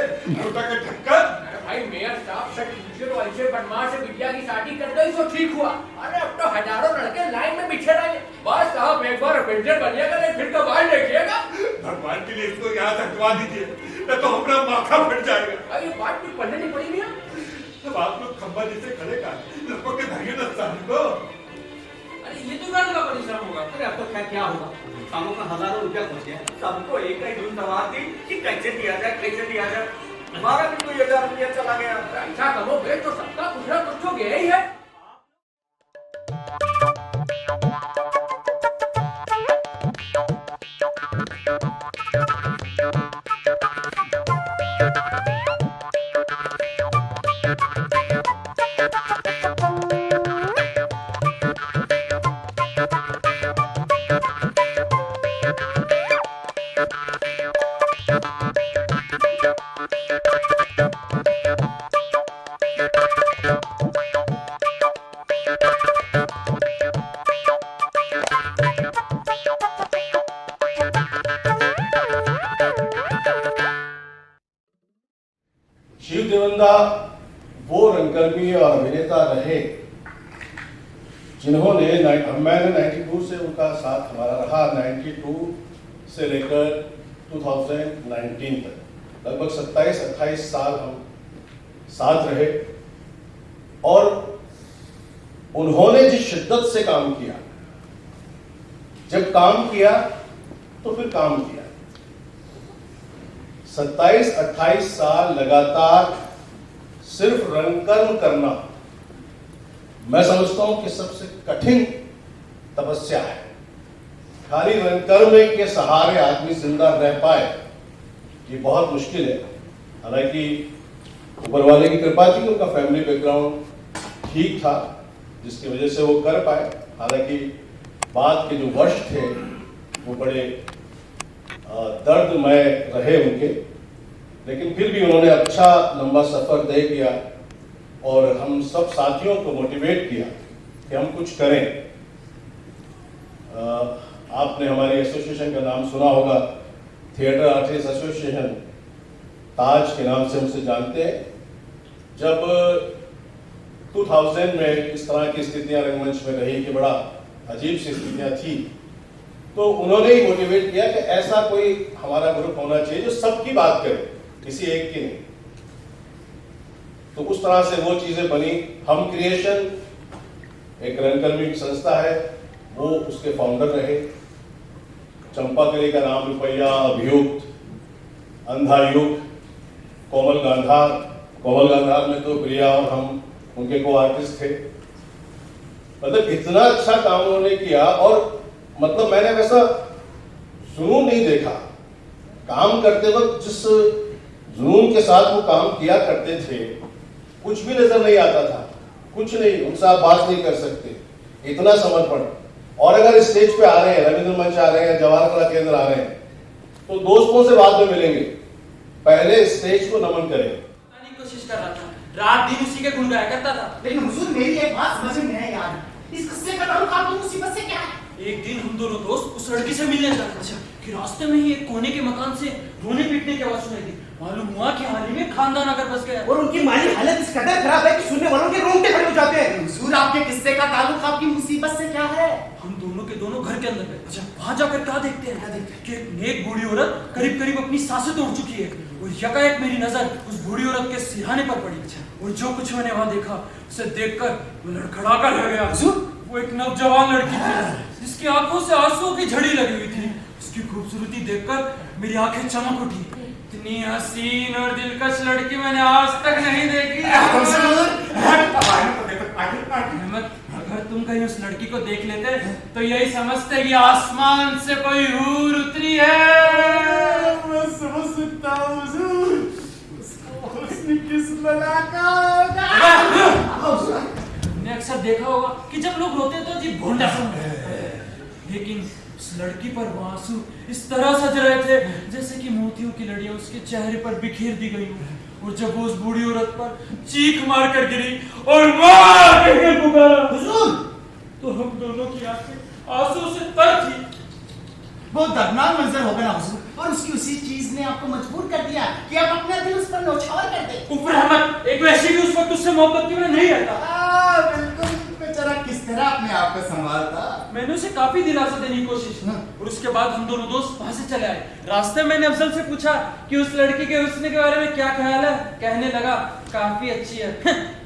के ढक्कन। भाई मेयर साहब से टीचर और ऐसे बदमाश से बिटिया की शादी कर गई तो ठीक हुआ। अरे अब तो हजारों लड़के लाइन में बिछे रहे। बस साहब एक बार अपेंजर बनिएगा नहीं फिर तो बाहर देखिएगा। भगवान के लिए इसको यहाँ से हटवा दीजिए, नहीं तो हमारा माथा फट जाएगा। अरे बात भी पढ़ने नहीं पड़ी भैया। आप लोग खंबा जैसे खड़े का लगभग के धैर्य न को। अरे ये तो परिश्रम होगा। अरे अब तो क्या क्या होगा, कामों का हजारों रुपया खर्च गया, सबको एक ही धुन सवार थी कि कैसे दिया जाए कैसे दिया जाए। हमारा भी कोई 1000 रुपया चला गया। अच्छा कमोगे तो सबका कुछ ना कुछ तो गया ही है। शिव देवंदा वो रंगकर्मी और अभिनेता रहे जिन्होंने मैंने 92 से उनका साथ हमारा रहा, 92 से लेकर 2019 तक लगभग 27-28 साल हम साथ रहे। और उन्होंने जिस शिद्दत से काम किया, जब काम किया तो फिर काम किया, 27-28 साल लगातार सिर्फ रंगकर्म करना, मैं समझता हूं कि सबसे कठिन तपस्या है। खाली रंगकर्म के सहारे आदमी जिंदा रह पाए ये बहुत मुश्किल है। हालांकि ऊपर वाले की कृपा थी, उनका फैमिली बैकग्राउंड ठीक था जिसकी वजह से वो कर पाए। हालांकि बाद के जो वर्ष थे वो बड़े दर्दमय रहे उनके, लेकिन फिर भी उन्होंने अच्छा लंबा सफर तय किया और हम सब साथियों को मोटिवेट किया कि हम कुछ करें। आपने हमारी एसोसिएशन का नाम सुना होगा, थिएटर आर्टिस्ट एसोसिएशन, ताज के नाम से हमसे जानते हैं। जब 2000 में इस तरह की स्थितियां रंगमंच में रही कि बड़ा अजीब सी स्थितियां थी, तो उन्होंने ही मोटिवेट किया कि ऐसा कोई हमारा ग्रुप होना चाहिए जो सबकी बात करे, किसी एक की नहीं। तो उस तरह से वो चीजें बनी। हम क्रिएशन एक रंगकर्मी की संस्था है, वो उसके फाउंडर रहे। चंपाकली का नाम रुपया, अभियुक्त, अंधायुक्त, कोमल गांधार। कोमल गांधार में तो प्रिया और हम उनके को आर्टिस्ट थे। मतलब इतना अच्छा काम उन्होंने किया, और मतलब मैंने वैसा जुनून नहीं देखा। काम करते वक्त जिस जुनून के साथ वो काम किया करते थे, कुछ भी नजर नहीं आता था, कुछ नहीं, उनसे आप बात नहीं कर सकते, इतना समर्पण। और अगर स्टेज पे आ रहे हैं, रविंद्र मंच आ रहे हैं, जवाहर कला केंद्र आ रहे हैं, तो दोस्तों से बाद में मिलेंगे, पहले स्टेज को नमन करें। कोशिश कर रहा था, रात दिन उसी के गुण गाया करता था। लेकिन हुजूर मेरी एक बात समझ में नहीं आ रही, इस किस्से का ताल्लुक आपकी मुसीबत से क्या है? एक दिन हम दोनों दोस्त उस लड़की से मिलने जा रहे थे कि रास्ते में ही एक कोने के मकान से रोने पीटने की आवाज सुनाई दी। मालूम हुआ कि हाल ही में खानदान आकर बस गया और उनकी माली हालत इस कदर खराब है कि सुनने वालों के रोंगटे खड़े हो जाते हैं। हुजूर आपके किस्से का ताल्लुक आपकी मुसीबत से क्या है? हम दोनों के दोनों घर के अंदर गए। अच्छा, वहां जाकर क्या देखते हैं कि एक नेक बूढ़ी औरत करीब करीब अपनी सांसें तोड़ चुकी है, और यकायक मेरी नजर उस बूढ़ी औरत के सिरहाने पर पड़ी। और जो कुछ मैंने वहां देखा, उसे देखकर मैं लड़खड़ा कर रह गया। वो एक नौजवान लड़की थी जिसकी आंखों से आंसुओं की झड़ी लगी हुई थी। उसकी खूबसूरती देखकर मेरी आंखें चमक उठी। इतनी हसीन और दिलकश लड़की मैंने आज तक नहीं देखी। अगर तुम कहीं उस लड़की को देख लेते तो यही समझते कि आसमान से कोई हूर उतरी है। मैं समझ सकता हूं हुजूर, उसको हुस्न किस बला का तुमने अक्सर देखा होगा कि जब लोग रोते तो जी भोंडा सा, लेकिन उस लड़की पर वो आंसू इस तरह सज रहे थे जैसे कि मोतियों की लड़ियां उसके चेहरे पर बिखेर दी गई हो। और जब वो उस बूढ़ी औरत पर चीख मार कर गिरी और मां कहकर पुकारा हुजूर, तो हम दोनों की आंखें आंसू से तर थी। बहुत दर्दनाक मंजर हो गया हुजूर, और उसकी उसी चीज ने आपको मजबूर कर दिया कि आप अपना दिल उस पर नौछावर कर दे। ऊपर अहमद, एक वैसे भी उस वक्त उससे मोहब्बत की मैं नहीं रहता। बिल्कुल बेचारा किस तरह अपने आप को संभालता। मैंने उसे काफी दिलासा देने की कोशिश की, और उसके बाद हम दोनों दोस्त वहां से चले आए। रास्ते में मैंने अफजल से पूछा कि उस लड़की के हुस्न के बारे में क्या ख्याल है। कहने लगा काफी अच्छी है।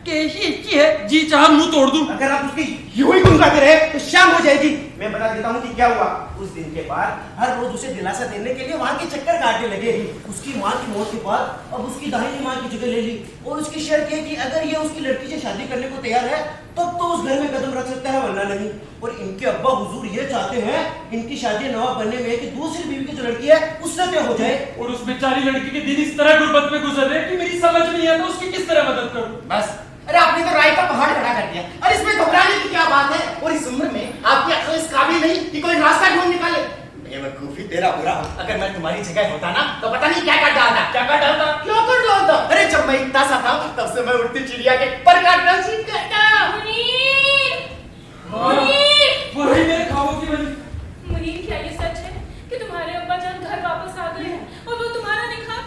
कैसी अच्छी है जी चाह मुंह तोड़ दूं। अगर आप उसकी यूं ही गुनगुनाते रहे तो शाम हो जाएगी। मैं बता देता हूँ कि क्या हुआ। उस दिन के बाद हर रोज उसे दिलासा देने के लिए वहाँ के चक्कर काटने लगे। उसकी माँ की मौत के बाद अब उसकी दाहिनी माँ की जगह ले ली और उसकी शर्त है कि अगर ये उसकी लड़की से शादी करने को तैयार है तब तो उस घर में कदम रख सकता है, वरना नहीं। और इनके अब्बा हुजूर ये चाहते हैं इनकी शादी नवाब बनने में कि दूसरी बीवी की जो लड़की है उससे तय हो जाए। और उस बेचारी लड़की के दिन इस तरह गुर्बत में गुजर रहे कि मेरी समझ नहीं आता उसकी किस तरह मदद करूं। बस, अरे आपने तो राय का पहाड़ खड़ा कर दिया। अरे इसमें घबराने की क्या बात है? और इस उम्र में आपकी अक्ल इस काबिल नहीं कि कोई रास्ता ढूंढ निकाले। बेवकूफी तेरा बुरा। अगर मैं तुम्हारी जगह होता ना तो पता नहीं क्या कर डालता। क्या कर डालता? क्या कर डालता? अरे जब मैं इतना सा था तब से मैं उड़ती चिड़िया के पर काटना सीख गया। वही मेरे ख्वाबों की वजह। मुनीर, क्या ये सच है कि तुम्हारे अब्बा जान घर वापस आ गए हैं और वो तुम्हारा निकाह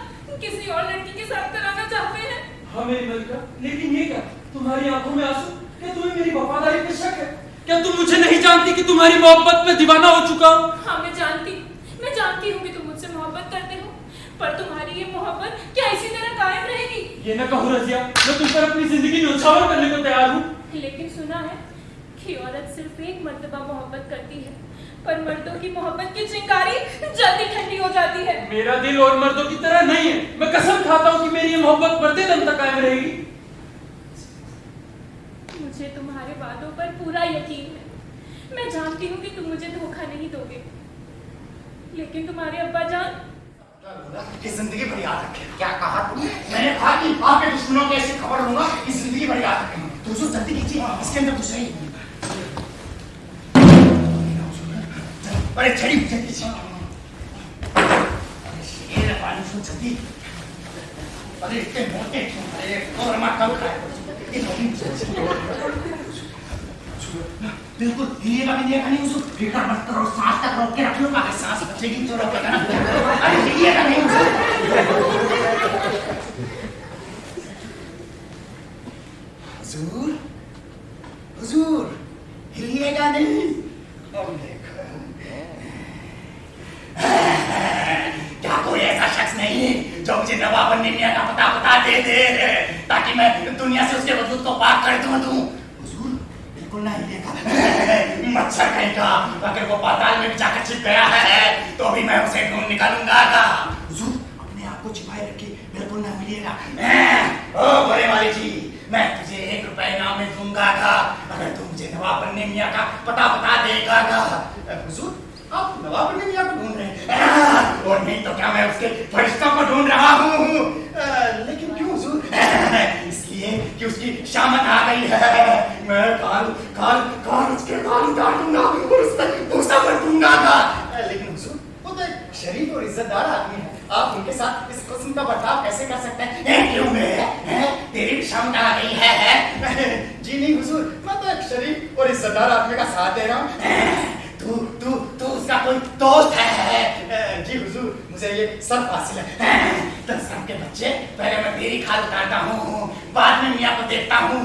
किसी और लड़की के साथ कराना चाहते हैं? हाँ मेरी मलिका, लेकिन ये क्या? तुम्हारी आंखों में आंसू? क्या तुम्हें मेरी वफादारी पे शक है? क्या तुम मुझे नहीं जानती कि तुम्हारी मोहब्बत में दीवाना हो चुका हूँ? हाँ मैं जानती हूँ कि तुम मुझसे मोहब्बत करते हो, पर तुम्हारी ये मोहब्बत क्या इसी तरह कायम रहेगी? ये न कहो रजिया, मैं तुम पर अपनी जिंदगी न्यौछावर करने को तैयार हूँ। लेकिन सुना है कि औरत सिर्फ एक मर्तबा मोहब्बत करती है, पर मर्दों की मोहब्बत की चिंगारी जल्दी ठंडी हो जाती है। मेरा दिल और मर्दों की तरह नहीं है। मैं कसम खाता हूँ कि मेरी ये मोहब्बत मरते दम तक कायम रहेगी। मुझे तुम्हारे वादों पर पूरा यकीन है। मैं जानती हूँ कि तुम मुझे धोखा नहीं दोगे, लेकिन तुम्हारे अब्बा जान कि जिंदगी भर याद रखे। क्या कहा तुमने? मैंने कहा कि आपके दुश्मनों को ऐसी खबर दूंगा कि जिंदगी भर याद रखेंगे। तो हुजूर जल्दी कीजिए, इसके अंदर कुछ नहीं। अरे छड़ी मुझे कीजिए। ये पानी सुन जल्दी। अरे इतने मोटे क्यों? अरे और मैं कब खाए? बिल्कुल हिलिएगा भी नहीं हुजूर। फिक्र मत करो, सांस तक रोक के रखियो। अगर सांस बचेगी तो रोकेगा ना। अरे हिलिएगा नहीं हुजूर। हुजूर हिलिएगा नहीं। क्या कोई ऐसा शख्स नहीं जो मुझे नवाब बनने मियां का पता बता दे ताकि मैं दुनिया से उसके वजूद को पाक कर दूं? हुजूर बिल्कुल नहीं हिलेगा। मच्छर कहीं का अगर वो पाताल में जाकर छिप गया है तो भी मैं उसे ढूंढ निकालूंगा। हुजूर अपने आप को छिपाए रखिए, बिल्कुल ना मिलेगा। ओ बड़े वाली जी, मैं तुझे 1 रुपए इनाम में दूंगा अगर तू मुझे नवाब बनने मियां का पता बता देगा। हुजूर आप नवाब बनने मियां को ढूंढ रहे हैं? और नहीं तो क्या मैं उसके फरिश्तों को ढूंढ रहा हूँ। लेकिन क्यों हुजूर? इसलिए कि उसकी शामत आ गई है। मैं काल उसके काल उतार दूंगा और उस पर भूसा भर दूंगा। लेकिन हुजूर वो तो एक शरीफ और इज्जतदार आदमी है, आप उनके साथ इस किस्म का बर्ताव कैसे कर सकते हैं? क्यों तेरी भी शामत आ गई है? जी नहीं हुजूर, मैं तो एक शरीफ और इज्जतदार आदमी का साथ दे रहा हूँ। तू उसका कोई दोस्त है? जी हुजूर, मुझे ये सब हासिल है। तो सब के बच्चे, पहले मैं तेरी खाल उतारता हूँ, बाद में मियाँ को देखता हूँ।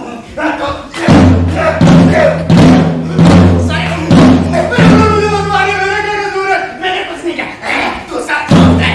मैंने कुछ नहीं कहा, तू सब दोस्त है।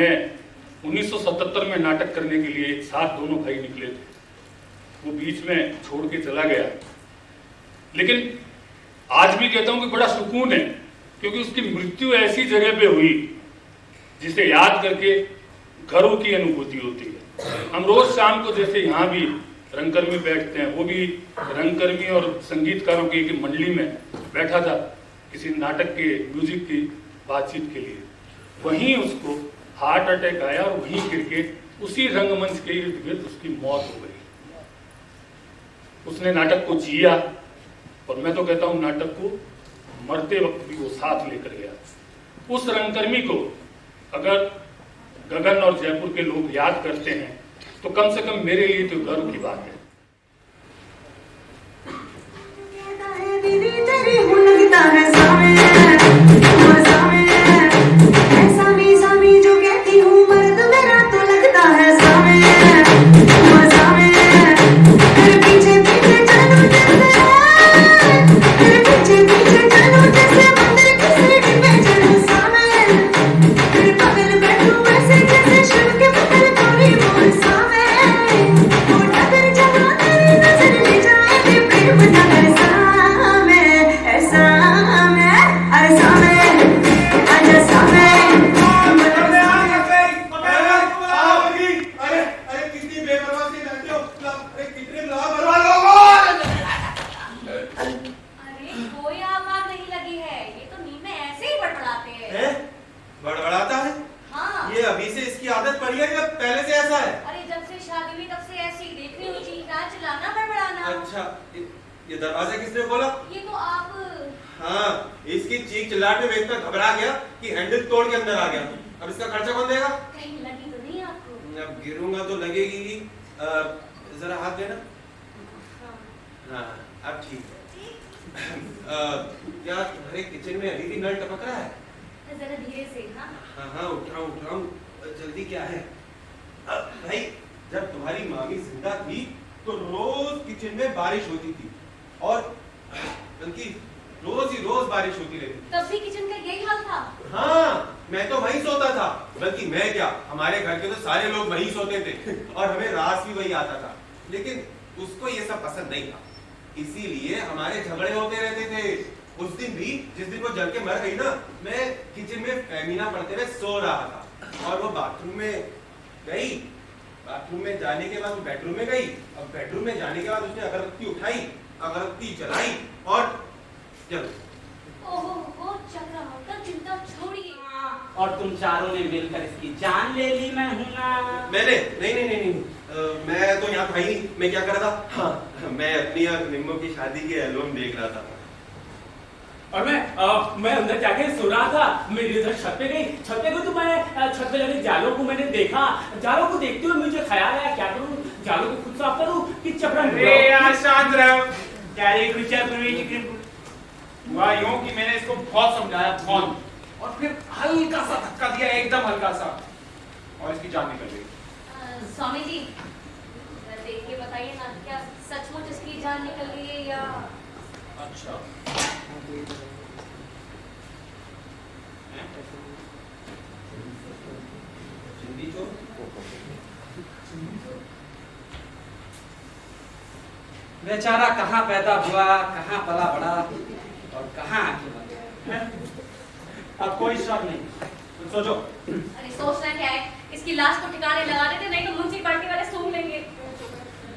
मैं 1977 में नाटक करने के लिए साथ दोनों भाई निकले थे। वो बीच में छोड़ के चला गया, लेकिन आज भी कहता हूं कि बड़ा सुकून है, क्योंकि उसकी मृत्यु ऐसी जगह पे हुई जिसे याद करके घरों की अनुभूति होती है। हम रोज शाम को जैसे यहाँ भी रंगकर्मी बैठते हैं, वो भी रंगकर्मी और संगीतकारों की एक मंडली में बैठा था किसी नाटक के म्यूजिक की बातचीत के लिए। वहीं उसको हार्ट अटैक आया और वहीं गिर के उसी रंगमंच के इर्द गिर्द उसकी मौत हो गई। उसने नाटक को जिया, और मैं तो कहता हूं नाटक को मरते वक्त भी वो साथ लेकर गया। उस रंगकर्मी को अगर गगन और जयपुर के लोग याद करते हैं तो कम से कम मेरे लिए तो गर्व की बात है। और तुम चारों ने मिलकर इसकी जान ले ली। मैं हूं ना। मैंने नहीं मैं तो यहाँ था ही नहीं। मैं क्या कर रहा था? हाँ, मैं अपनी और निम्मो की शादी के एल्बम देख रहा था। और मैं अंदर जाके सो रहा था। मेरी इधर छत पे गई तो मैं छत पे लगे जालों को मैंने देखा। जालों को देखते हुए मुझे ख्याल आया क्या करूं, जालों को खुद साफ करूं कि चपरन। शांत रहो। क्या रे कुछ हुआ यूं कि मैंने इसको बहुत समझाया, बहुत, और फिर हल्का सा धक्का दिया, एकदम हल्का सा, और इसकी जान निकल गई। स्वामी जी देख के बताइए ना, क्या सचमुच इसकी जान निकल गई है या? अच्छा बेचारा कहाँ पैदा हुआ, कहाँ पला बड़ा और कहाँ आके बना। अब कोई शक नहीं, तुम सोचो। अरे सोचना क्या है, इसकी लाश को ठिकाने लगा देते, नहीं तो म्युनिसिपैलिटी वाले सूंघ लेंगे।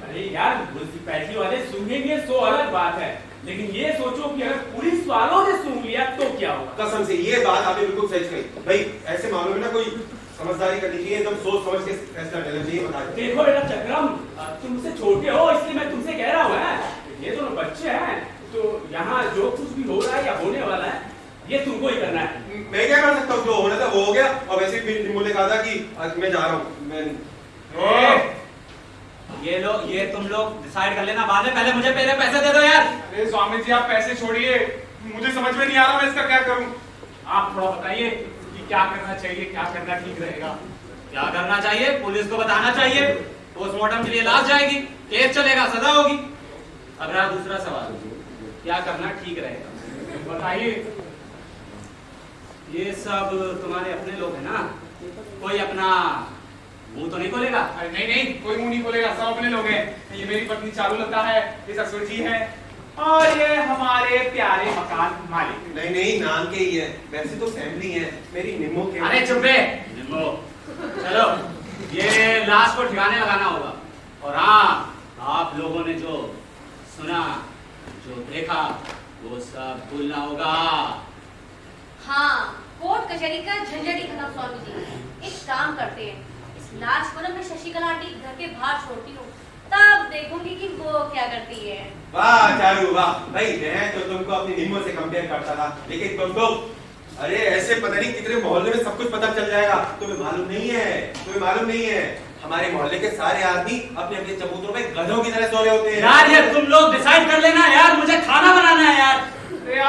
अरे यार म्युनिसिपैलिटी वाले सूंघेंगे सो अलग बात है, लेकिन ये सोचो कि अगर पुलिस वालों ने सूंघ लिया तो क्या होगा। कसम से ये बात आपने बिल्कुल सही कही भाई। ऐसे मामलों में ना कोई समझदारी करनी चाहिए, एकदम सोच समझ के फैसला लेना चाहिए। बता देखो बेटा चक्रम, तुम मुझसे छोटे हो इसलिए मैं तुमसे कह रहा हूँ, ये दोनों बच्चे हैं तो यहाँ जो कुछ भी हो रहा है या होने वाला है ये तुमको ही करना है। मैं क्या कर सकता हूँ, जो होना था वो हो गया। और वैसे भी मुझे कहा था कि आज मैं जा रहा हूँ। ये तुम लोग डिसाइड कर लेना बाद में, पहले मुझे मेरे पैसे दे दो यार। अरे स्वामी जी आप पैसे छोड़िए, मुझे समझ में नहीं आ रहा मैं इसका क्या करूं। आप थोड़ा बताइए कि क्या करना चाहिए, क्या करना ठीक रहेगा। क्या करना चाहिए, पुलिस को बताना चाहिए, पोस्टमार्टम के लिए लाश जाएगी, केस चलेगा, सजा होगी। अब रहा दूसरा सवाल, क्या करना ठीक रहेगा, बताइए। ये सब तुम्हारे अपने लोग हैं ना? कोई अपना मुंह तो नहीं खोलेगा? अरे नहीं नहीं, कोई मुंह नहीं खोलेगा, सब अपने लोग हैं। ये मेरी पत्नी चारुलता है, ये ससुर जी है, और ये हमारे प्यारे मकान मालिक। नहीं नहीं, नाम के ही है, वैसे तो फैमिली है मेरी निम्मो के। अरे चुप बे निम्मो, चलो ये लाश को ठिकाने लगाना होगा। और हाँ, आप लोगों ने जो सुना, जो देखा, वो सब भूलना होगा। हाँ, कोर्ट कचहरी का झंझट ही खत्म स्वामी जी। एक काम करते हैं, इस लाश को ना मैं शशिकला आंटी के घर के बाहर छोड़ती हूँ, तब देखूंगी कि वो क्या करती है। वाह चारू वाह, भाई मैं तो तुमको अपनी निम्मो से कंपेयर करता था, लेकिन तुम तो अरे ऐसे पता नहीं कितने मोहल्ले में सब कुछ पता चल जाएगा। तुम्हें मालूम नहीं है हमारे मोहल्ले के सारे आदमी अपने अपने चबूतरों में गधों की तरह सो रहे होते हैं। यार ये तुम लोग डिसाइड कर लेना यार, मुझे खाना बनाना है यार।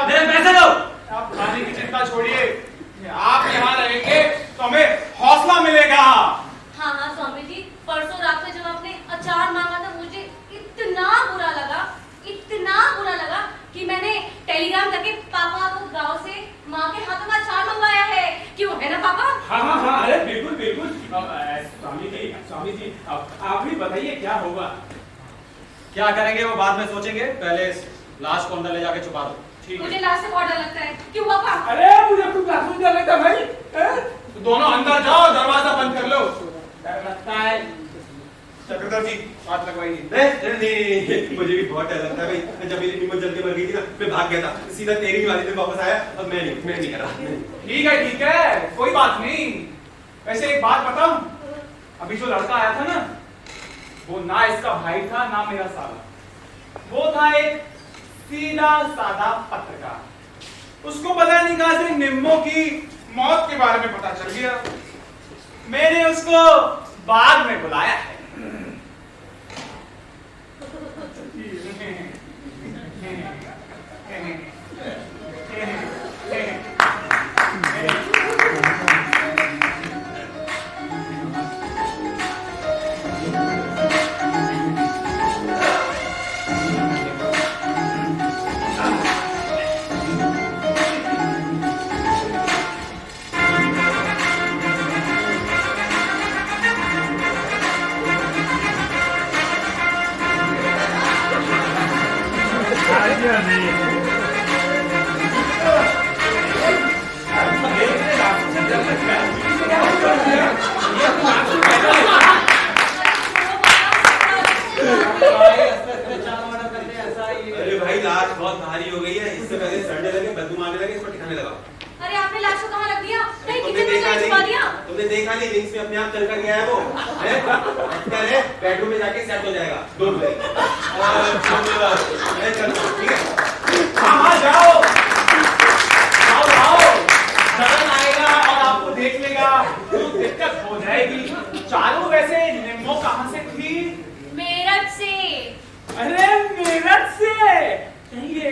मेरे पैसे दो। आप खाने की चिंता छोड़िए, आप यहाँ रहेंगे तो हमें हौसला मिलेगा। हाँ हाँ स्वामी जी, परसों रात में जब आपने अचार मांगा था, मुझे इतना बुरा लगा कि मैंने टेलीग्राम करके पापा को गांव से माँ के हाथों का अचार मंगवाया है। क्यों, है ना पापा? हाँ, अरे बिल्कुल। स्वामी जी आप भी बताइए क्या होगा। क्या करेंगे वो बाद में सोचेंगे, पहले लाश को अंदर ले जाके छुपा दो। मुझे लाश से बहुत डर लगता है। क्यों पापा? अरे मुझे खुद लाश से डर लगता है भाई। तो दोनों अंदर जाओ, दरवाजा बंद कर लो। डर लगता है। चक्रधर जी हाथ लगवाइए। नहीं, मुझे भी बहुत डर लगता है भाई। जब मेरी निम्मो जल्दी मर गई थी ना, मैं भाग गया था, सीधा तेरी वाली में वापस आया, और मैं नहीं कर रहा। ठीक है, कोई बात नहीं। वैसे एक बात बताऊं, अभी जो लड़का आया था ना, वो ना इसका भाई था ना मेरा साला, वो था एक सीधा साधा पत्रकार। उसको पता नहीं कहां से निम्मो की मौत के बारे में पता चल गया। मैंने उसको बाद में बुलाया है। अरे भाई लाश बहुत भारी हो गई है, इससे पहले सड़ने लगे, बदबू मारने लगे, इसको ठिकाने लगा। अरे आपने लाश को कहाँ रख दिया? कहीं तुमने किचन में देखा छुपा दिया? तुमने देखा नहीं, रिंग्स में अपने आप चल कर गया है वो। है बेडरूम में जाके सेट हो जाएगा। Don't worry. ठीक है, हाँ जाओ, सदन आएगा और आपको देख लेगा तो दिक्कत हो जाएगी। चालू वैसे निम्मो कहाँ से थी? मेरठ से। अरे मेरठ से? ये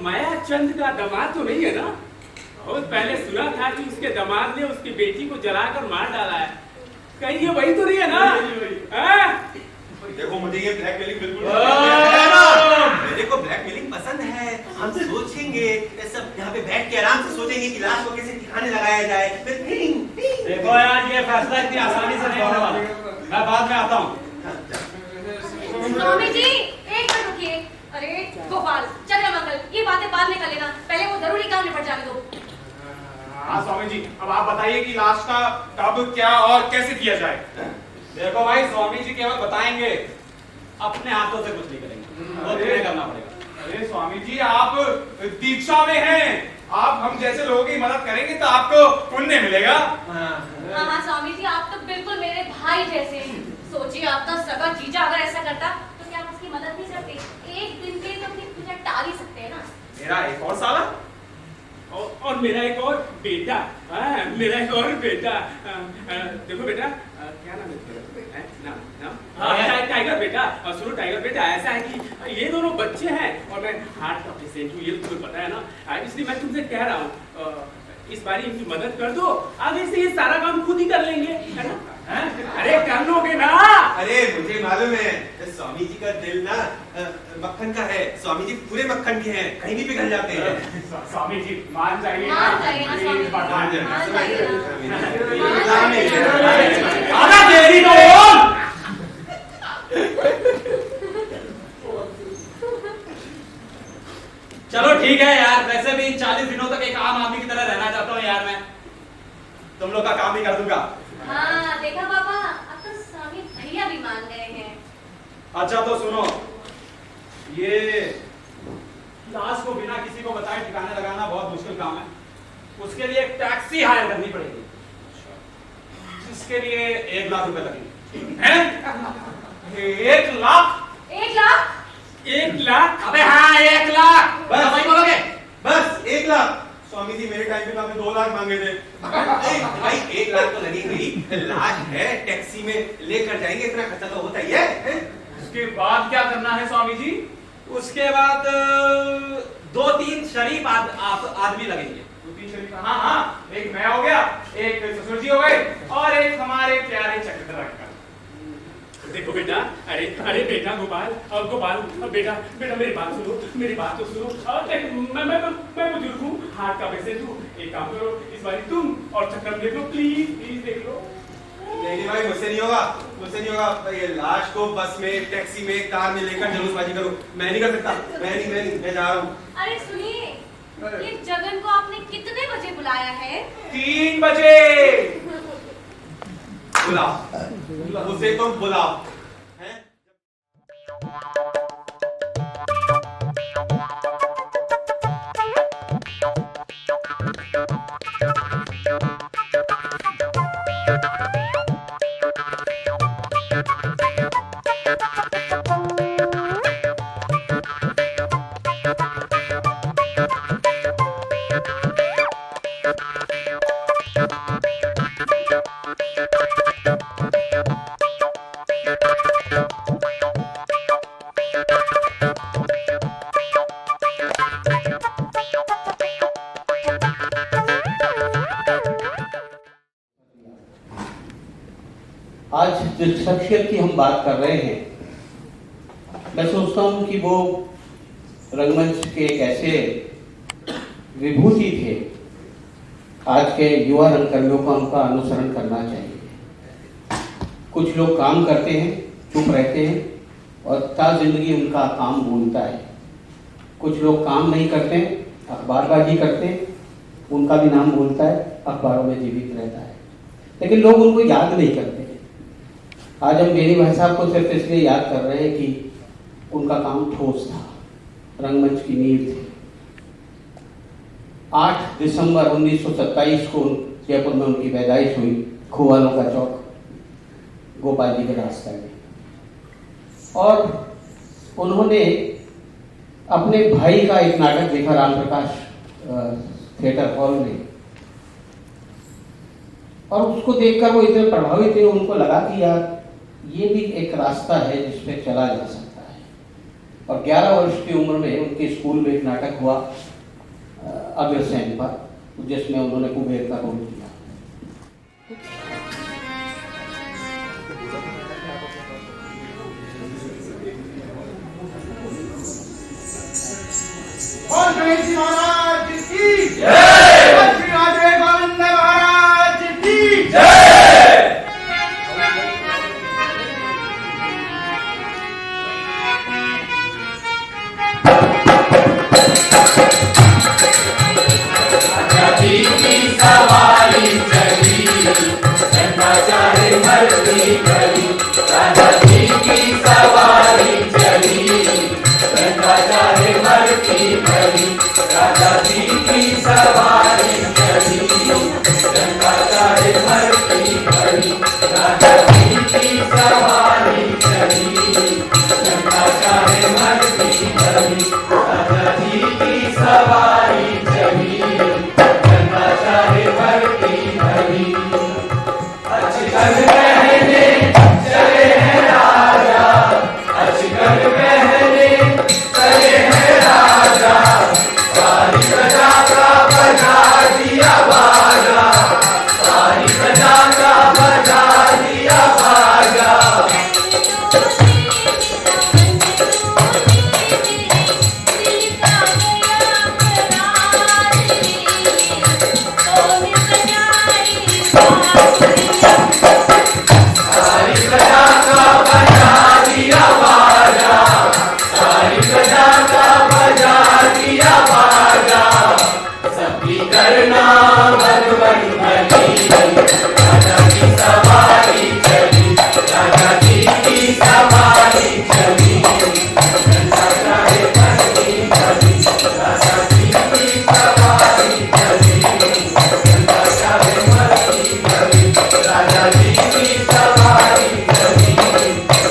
माया चंद का दामाद तो नहीं है ना? बहुत पहले सुना था कि उसके दामाद ने उसकी बेटी को जलाकर मार डाला है। कहीं ये वही तो नहीं है ना? देखो मुझे ये ब्लैकमेलिंग बिल्कुल मेरे को ब्लैकमेलिंग पसंद है। हम सोचेंगे सब यहाँ पे बैठ के आराम से सोचेंगे कि लाश को कैसे ठिकाने लगाया जाए। देखो यार, ये फैसला इतनी आसानी से नहीं होने वाला, मैं बाद में आता हूँ। स्वामी जी एक मिनट रुकिए। अरे गोपाल, चंद्रमंगल, ये बातें बाद में कर लेना, पहले वो जरूरी काम निपट जाने दो। हाँ स्वामी जी, अब आप बताइए कि लाश का कब, क्या और कैसे किया जाए। देखो भाई, स्वामी जी केवल बताएंगे, अपने हाथों से कुछ नहीं करेंगे, वो तुम्हें करना पड़ेगा। अरे स्वामी जी, आप दीक्षा में हैं, आप हम जैसे लोगों की मदद करेंगे तो आपको पुण्य मिलेगा। हाँ स्वामी जी, आप तो बिल्कुल मेरे भाई जैसे हैं। सोचिए, आपका सगा जीजा अगर ऐसा करता तो क्या आप उसकी मदद नहीं करते? एक दिन के लिए तो अपनी पूजा टाल ही सकते हैं ना। मेरा एक और साला और मेरा एक और बेटा। मेरा एक और बेटा। देखो बेटा, क्या नाम है नाम? टाइगर बेटा। सुनो टाइगर बेटा, ऐसा है कि ये दोनों बच्चे हैं और मैं हार्ट का पेशेंट हूँ, ये तुम्हें पता है ना। इसलिए मैं तुमसे कह रहा हूँ, इस बार इनकी मदद कर दो, आगे से ये सारा काम खुद ही कर लेंगे, है ना? अरे कर लोगे ना। अरे मुझे मालूम है स्वामी जी का दिल ना मक्खन का है। स्वामी जी पूरे मक्खन के हैं, कहीं भी पिघल जाते हैं। स्वामी जी मान जाइए ना। आधा देरी तो चलो ठीक है यार, वैसे भी 40 दिनों तक एक आम आदमी की तरह रहना चाहता हूँ यार मैं। तुम लोग का काम भी कर दूंगा। हाँ देखा पापा, अब तो स्वामी भैया भी मान गए हैं। अच्छा तो सुनो, ये लाश को बिना किसी को बताए ठिकाने लगाना बहुत मुश्किल काम है। उसके लिए एक टैक्सी हायर करनी पड़ेगी, जिसके लिए 1 लाख रुपए लगेंगे। हैं? 1 लाख? 1 लाख? 1 लाख? अबे हाँ 1 लाख। बस भाई बोलोगे? बस 1 लाख। स्वामी जी मेरे टाइम पे तो आपने 2 लाख मांगे थे। भाई 1 लाख तो लगेंगे ही। लाश है, टैक्सी में लेकर जाएंगे, इतना खर्चा तो होता ही है। उसके बाद क्या करना है स्वामी जी? उसके बाद 2-3 शरीफ आदमी लगेंगे। 2-3 शरीफ? हाँ हाँ, एक मैं हो गया, एक ससुर जी हो गए, और एक हमारे प्यारे चक्रधर का। देखो बेटा, अरे बेटा गोपाल, बेटा मेरी बात सुनो, मेरी बात तो सुनो। मैं बुजुर्ग हूँ, हार्ट का पेशेंट हूँ। एक काम करो, इस बार तुम और चक्रम देख लो, प्लीज देख लो। नहीं भाई, मुझसे नहीं होगा। ये लाश को बस में, टैक्सी में, कार में लेकर जलूसबाजी करो, मैं नहीं कर सकता। मैं जा रहा हूँ। अरे सुनिए, ये जगन को आपने कितने बजे बुलाया है? 3 बजे। बुलाओ उसे, तुम बुलाओ। आज जिस शख्सियत की हम बात कर रहे हैं, मैं सोचता हूं कि वो रंगमंच के एक ऐसे विभूति थे, आज के युवा रंगकर्मियों को उनका अनुसरण करना चाहिए। कुछ लोग काम करते हैं, चुप रहते हैं और ता जिंदगी उनका काम बोलता है। कुछ लोग काम नहीं करते, अखबारबाजी करते, उनका भी नाम बोलता है, अखबारों में जीवित रहता है, लेकिन लोग उनको याद नहीं करते। आज हम मेरी भाई साहब को सिर्फ इसलिए याद कर रहे हैं कि उनका काम ठोस था, रंगमंच की नींव थी। 8 दिसंबर 1927 को जयपुर में उनकी पैदाइश हुई, खुवालों का चौक, गोपाल जी के रास्ते में। और उन्होंने अपने भाई का एक नाटक देखा राम प्रकाश थिएटर हॉल में, और उसको देखकर वो इतने प्रभावित थे, उनको लगा कि यार ये भी एक रास्ता है जिस पे चला जा सकता है। और 11 वर्ष की उम्र में उनके स्कूल में एक नाटक हुआ अग्रसेन पर, जिसमें उन्होंने कुबेर का रोल किया। और गणेश जी महाराज की जय, श्री राधे गोविंद महाराज की जय। आजादी की सवारी चली, चंदा चाहे मर्जी करी। आजादी की सवारी चली, चंदा चाहे मर्जी करी। आजादी की सवारी चली, चंदा चाहे मर्जी करी। आजादी की सवारी चली, चंदा चाहे मर्जी करी। आजादी की सवारी चली, चंदा चाहे मर्जी करी। अजगर पहने चले हैं राजा, अजगर पहने चले हैं राजा। सारी प्रजा का बजा दिया बाजा। करना मन मन भली राजा की सवारी चली राजा जी की सवारी चली जनता चाहे भली भली राजा जी की सवारी चली जनता चाहे भली भली राजा जी की सवारी चली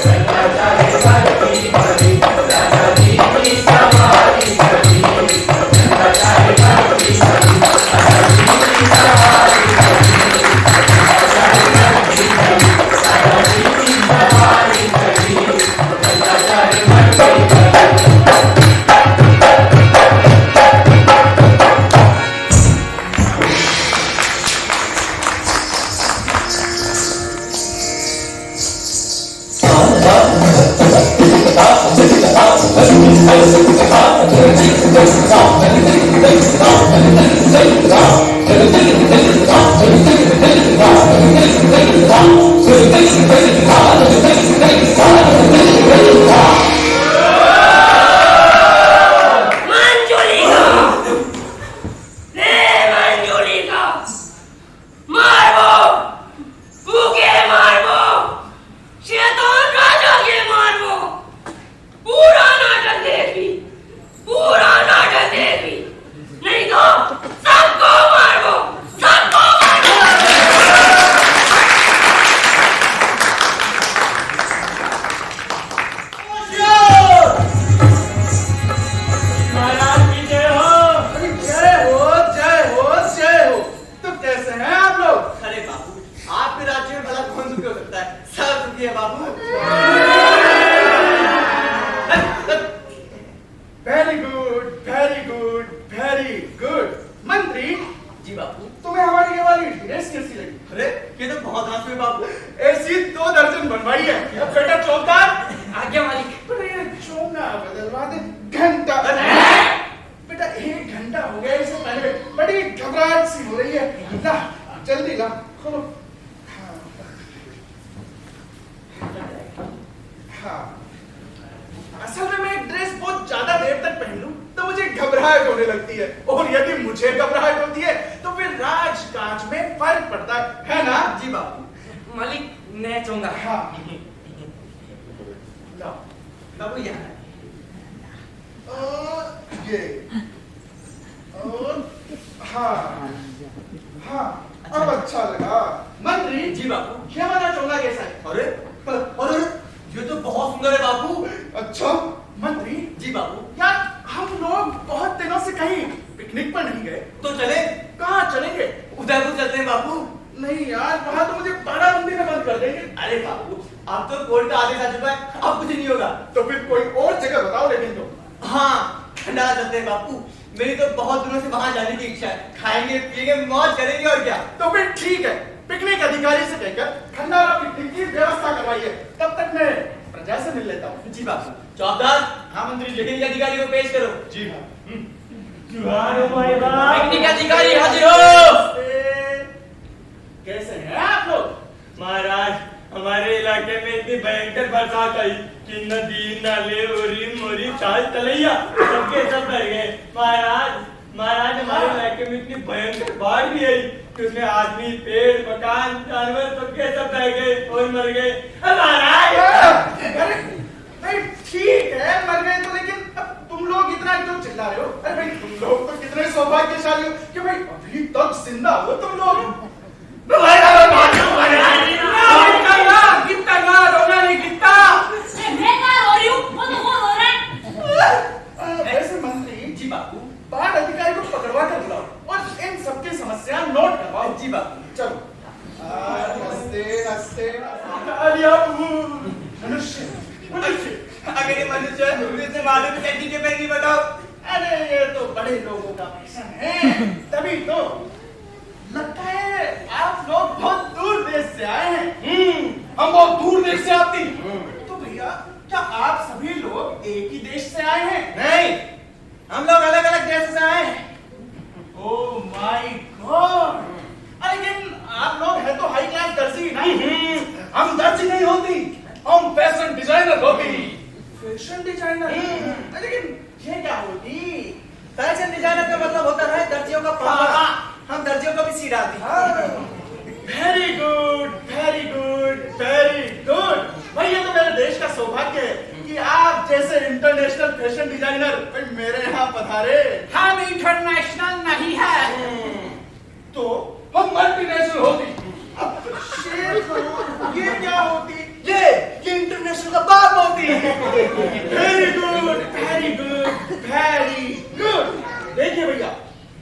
जनता चाहे भली भली राजा जी की सवारी चली जनता चाहे भली भली राजा जी की सवारी असल में मैं एक ड्रेस बहुत ज्यादा देर तक पहन लूं तो मुझे घबराहट होने लगती है, और यदि मुझे घबराहट होती है तो फिर राजकाज में फर्क पड़ता है ना? जी बाबू। मालिक मैं चाहूंगा। हाँ बाबू यहाँ ये और हाँ हाँ अब अच्छा लगा। मंत्री जी बाबू। क्या बताना चाहूंगा कैसा है? अरे ये तो बहुत सुंदर है बाबू। अच्छा मंत्री जी बाबू। यार हम लोग बहुत दिनों से कहीं पिकनिक पर नहीं गए, तो चले? कहाँ चलेंगे? उदयपुर चलते हैं बाबू। नहीं यार वहाँ तो मुझे 12 बंदी में बंद कर देंगे। अरे बाबू अब तो कोर्ट का आदेश आ चुका है, अब कुछ नहीं होगा। तो फिर कोई और जगह बताओ। लेकिन तो हाँ खंडाला चलते हैं बापू, मेरी तो बहुत दिनों से वहां जाने की इच्छा है। खाएंगे पिएंगे मौज करेंगे और क्या। तो फिर ठीक है, पिकनिक अधिकारी से कहकर खंडाला पिकनिक की व्यवस्था करवाइए। तब तक मैं प्रजा से मिल लेता हूँ। जी बापू। चौबदार। हाँ मंत्री पिकनिक अधिकारी को पेश करो। जी हाँ। पिकनिक अधिकारी हाजिर हो। कैसे हैं आप लोग? महाराज हमारे इलाके में इतनी भयंकर बरसात आई कि नदी नाले ओरी मोरी चाल तलैया सबके सब भर गए। महाराज हमारे इलाके में इतनी भयंकर बाढ़ भी आई कि उसमें आदमी पेड़ मकान जानवर सबके सब बह गए और मर गए। महाराज अरे ठीक है मर गए तो, लेकिन अब तुम लोग इतना क्यों चिल्ला रहे हो? अरे भाई तुम लोग तो कितने सौभाग्यशाली हो कि भाई अभी तक जिंदा हो तुम लोग। वैसे मंत्री जी बापू बाढ़ अधिकारी को पकड़वा कर बुलाओ और इन सबकी समस्या नोट करवाओ। जी बापू। चलो हंसते हंसते मनुष्य अगर ये मनुष्य है से मालूम कैंटीन के पैर नहीं बताओ। अरे ये तो बड़े लोगों का मिशन है, तभी तो लगता है आप लोग बहुत दूर देश से आए हैं। हम बहुत दूर देश से आते हैं। तो भैया क्या आप सभी लोग एक ही देश से आए हैं? नहीं, हम लोग अलग अलग देश से आए हैं। Oh my God! लेकिन आप लोग हैं तो हाई क्लास दर्जी ना? हम दर्जी नहीं होती, हम फैशन डिजाइनर होती। Fashion designer? लेकिन ये क्या होती? फैशन डिजाइनर का मतलब होता है दर्जियों का पापा। इंटरनेशनल फैशन डिजाइनर भाई मेरे यहाँ पधारे। हम इंटरनेशनल नहीं है तो हम मल्टीनेशनल होती। अब शेख ये क्या होती? ये इंटरनेशनल का बाप होती। Very good very good very good. देखिए भैया,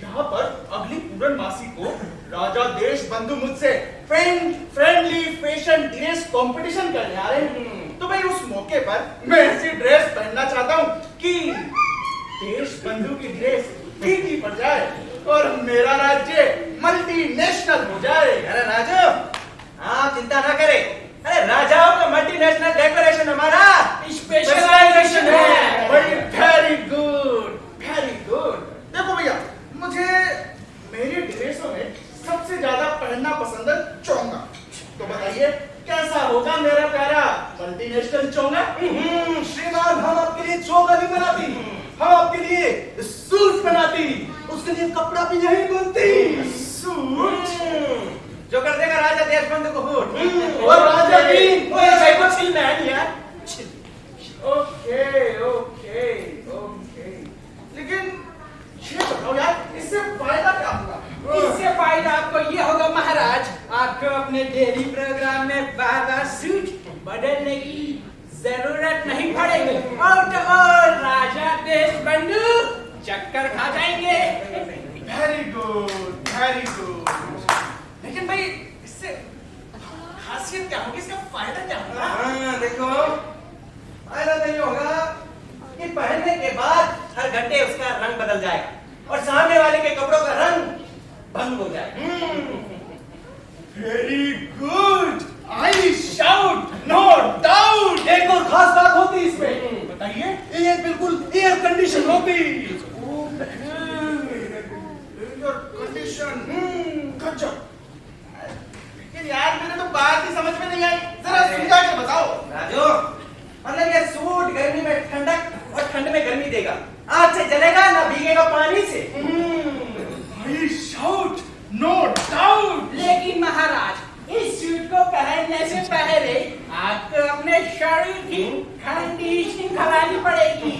यहाँ पर अगली पूर्णमासी को राजा देश बंधु मुझसे फ्रेंडली फैशन ड्रेस कंपटीशन करने आ रहे हैं। तो भाई उस मौके पर मैं ऐसी ड्रेस पहनना चाहता हूँ कि देश बंधु की ड्रेस फीकी पड़ जाए और मेरा राज्य मल्टीनेशनल हो जाए। अरे राजू, आप चिंता ना करें। अरे राजाओं का मल्टीनेशनल डेकोरेशन हमारा स्पेशलाइजेशन है। Very good very good. देखो भैया, मुझे मेरी ड्रेसों में सबसे ज्यादा पहनना पसंद है चोंगा। तो बताइए कैसा होगा मेरा प्यारा मल्टीनेशनल चोंगा? श्रीमान, हम आपके लिए चोंगा नहीं बनाती, हम आपके लिए सूट बनाती। उसके लिए कपड़ा भी यही बनती। सूट जो कर देगा राजा देश बंधु को हुट। और राजा भी वो ऐसे कुछ ही नहीं यार। ओके ओके ओके, लेकिन ये बताओ यार, इससे फायदा क्या होगा? इससे फायदा आपको ये होगा महाराज, आपको अपने डेली प्रोग्राम में बार-बार सूट बदलने की जरूरत नहीं पड़ेगी और राजा देश बंधु चक्कर खा जाएंगे। Very good very good. लेकिन भाई इससे खासियत क्या होगी, इसका फायदा क्या होगा? हाँ देखो, फायदा तो ये होगा कि पहनने के बाद हर घंटे उसका रंग बदल जाएगा और सामने वाले के कपड़ों का रंग बंद हो जाएगा। Very good, I shout no doubt. एक और खास बात होती इसमें, बताइए। ये बिल्कुल एयर कंडीशन होती। एयर कंडीशन, गजब। लेकिन यार मेरे तो बात ही समझ में नहीं आई, जरा समझा के बताओ। राजू, मतलब ये सूट गर्मी में ठंडक और ठंड में गर्मी देगा, आग से जलेगा ना भीगेगा पानी से। I shout no doubt. लेकिन महाराज, इस सूट को पहनने से पहले आपको अपने शरीर की कंडीशनिंग करानी पड़ेगी।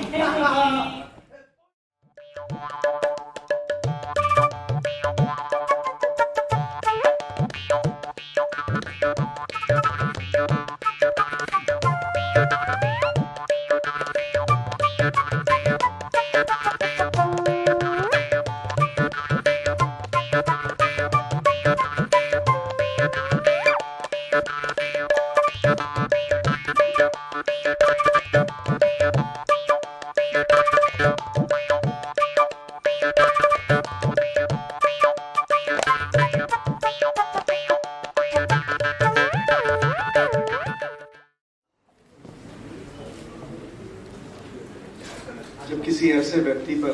जब किसी ऐसे व्यक्ति पर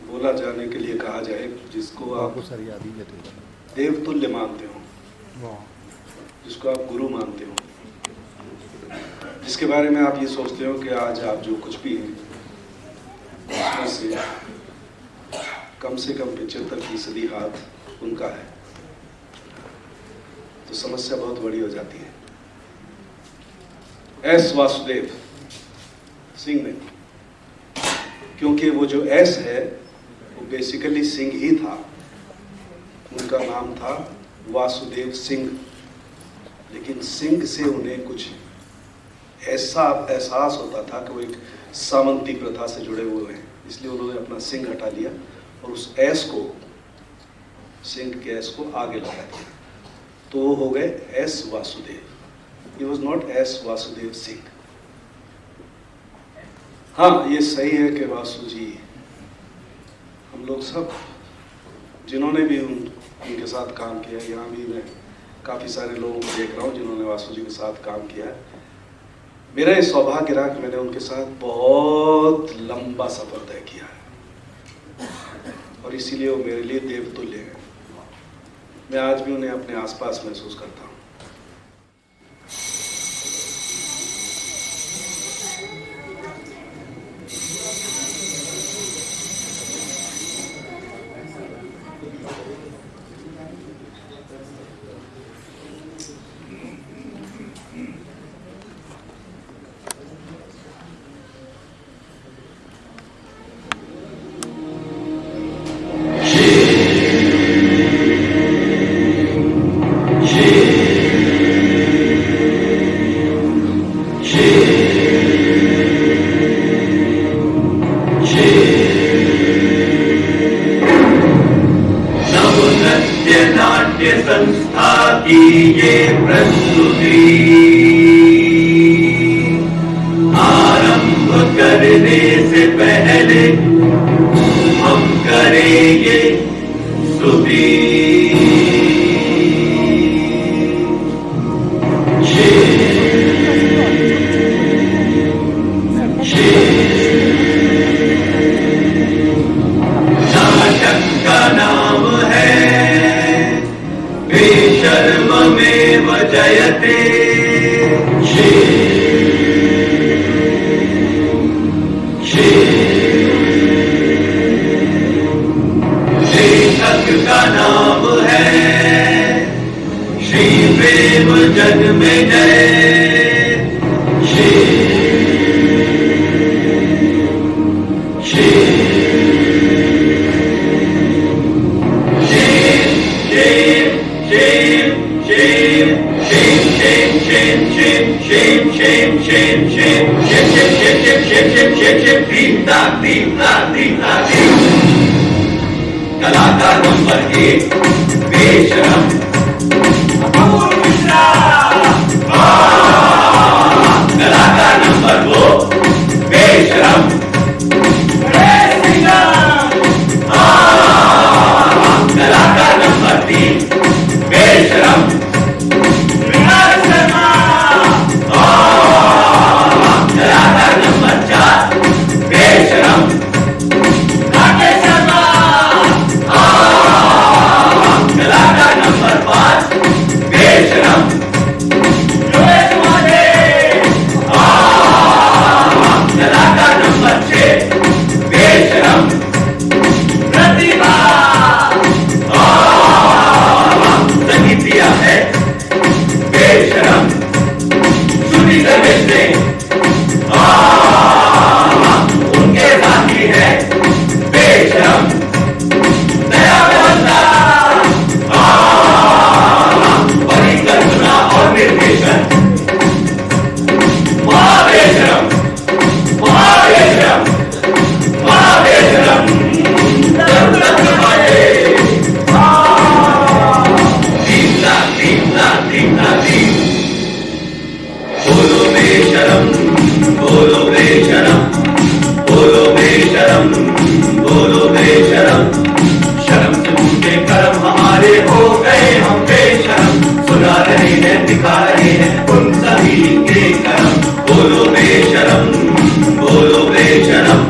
बोला जाने के लिए कहा जाए जिसको आप देवतुल्य मानते हो, जिसको आप गुरु मानते हो, जिसके बारे में आप ये सोचते हो कि आज आप जो कुछ भी हैं उसमें से कम 75% हाथ उनका है, तो समस्या बहुत बड़ी हो जाती है। एस वासुदेव सिंह ने, क्योंकि वो जो एस है वो बेसिकली सिंह ही था, उनका नाम था वासुदेव सिंह, लेकिन सिंह से उन्हें कुछ ऐसा एहसास होता था कि वो एक सामंती प्रथा से जुड़े हुए हैं, इसलिए उन्होंने अपना सिंह हटा लिया और उस एस को, सिंह के एस को आगे लगा दिया, तो वो हो गए S Vasudev. He was not S Vasudev Singh. हाँ, ये सही है कि वासु जी, हम लोग सब जिन्होंने भी उनके साथ काम किया, यहाँ भी मैं काफ़ी सारे लोगों को देख रहा हूँ जिन्होंने वासु जी के साथ काम किया है। मेरा ये सौभाग्य रहा कि मैंने उनके साथ बहुत लंबा सफर तय किया है और इसीलिए वो मेरे लिए देवतुल्य है। मैं आज भी उन्हें अपने आसपास महसूस करता हूँ। की ये प्रस्तुति आरंभ करने से पहले हम करेंगे स्तुति। नाटक का नाम है बेशर्ममेव जयते। लेखक का नाम है श्री प्रेम जन्मेजय। कलाकार नंबर 1 बेशरम कलाकार नंबर 2 बेशरम कलाकार नंबर 3 बेशरम कलाकार नंबर 4 बेशरम कलाकार नंबर 5 बेशरम कलाकार नंबर 6 बेशरम प्रतिभा सही दिया है बेशरम श्रुति दरवेश ने उनके साथी है बेशरम नया व्यवस्था परिकल्पना और निर्देशन महाबेशरम महाबेशरम महाबेशरम बोलो बेशरम बोलो बेशरम बोलो बेशरम बोलो बेशरम शर्म से उनके कर्म हमारे हो गए हम बेशरम सुना रहे हैं दिखा रहे हैं उन सभी के कर्म बोलो बेशरम बोलो बेशरम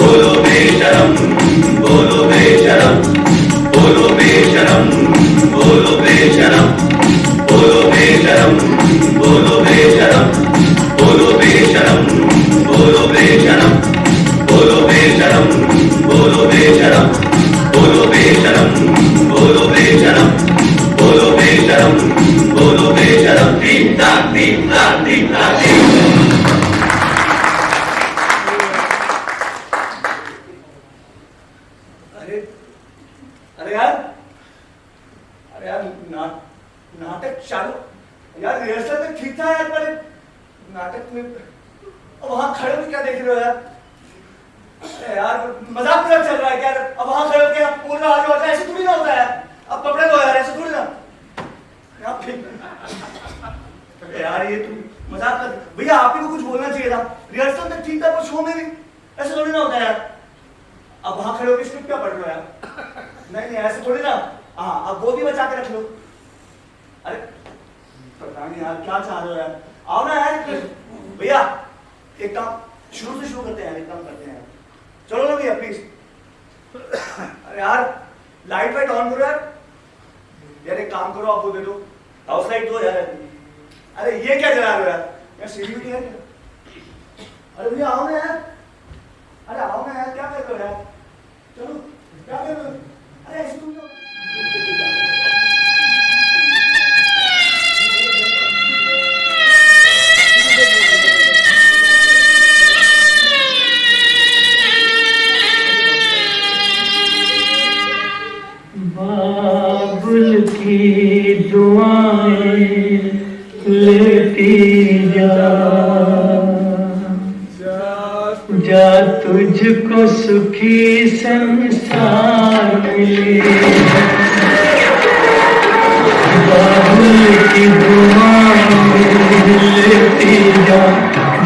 बोलो बेशरम बोलो बेशरम बोलो बेशरम बोलो बेशरम बोलो बेशरम बोलो बेशरम बोलो बेशरम बोलो बेशरम बोलो बेशरम बोलो बेशरम बोलो बेशरम बोलो बेशरम बोलो बेशरम बोलो बेशरम तीन ताक तीन ताक तीन ताक अरे यार नाटक चालू यार रिहर्सल में ठीक था यार पर नाटक में वहां खड़े में क्या देख रहे हो यार? अरे यार मजाक पूरा चल रहा है क्या? अब वहां खड़े होकर आप पूरा आगे होता है ऐसे थोड़ी ना होता है। अब कपड़े दो यार ऐसे थोड़ी ना यार ये तुम मजाक कर भैया आप ही को कुछ बोलना चाहिए था। रिहर्सल में ठीक था पर शो में भी ऐसे थोड़ी ना होता है यार। अब वहां खड़े होकर स्क्रिप्ट क्या पढ़ लो यार? नहीं ऐसे थोड़ी ना। हाँ अब वो भी बचा के रख लो। अरे पता नहीं यार क्या चाह रहे हो यार? आओ ना यार भैया एक काम शुरू से शुरू करते हैं। एक काम करते हैं चलो ना भैया प्लीज। अरे यार लाइट वाइट ऑन करो यार। यार एक काम करो आप वो दे दो हाउस लाइट दो यार। अरे ये क्या जला रहे हो यार? यार सीढ़ी भी है क्या? अरे भैया आओ ना यार। अरे आओ ना यार क्या कर रहे हो यार? चलो क्या कर रहे हो? अरे ऐसे तुम बाबुल की दुआएं लेती जा तुझको सुखी संसार मिले। की लेती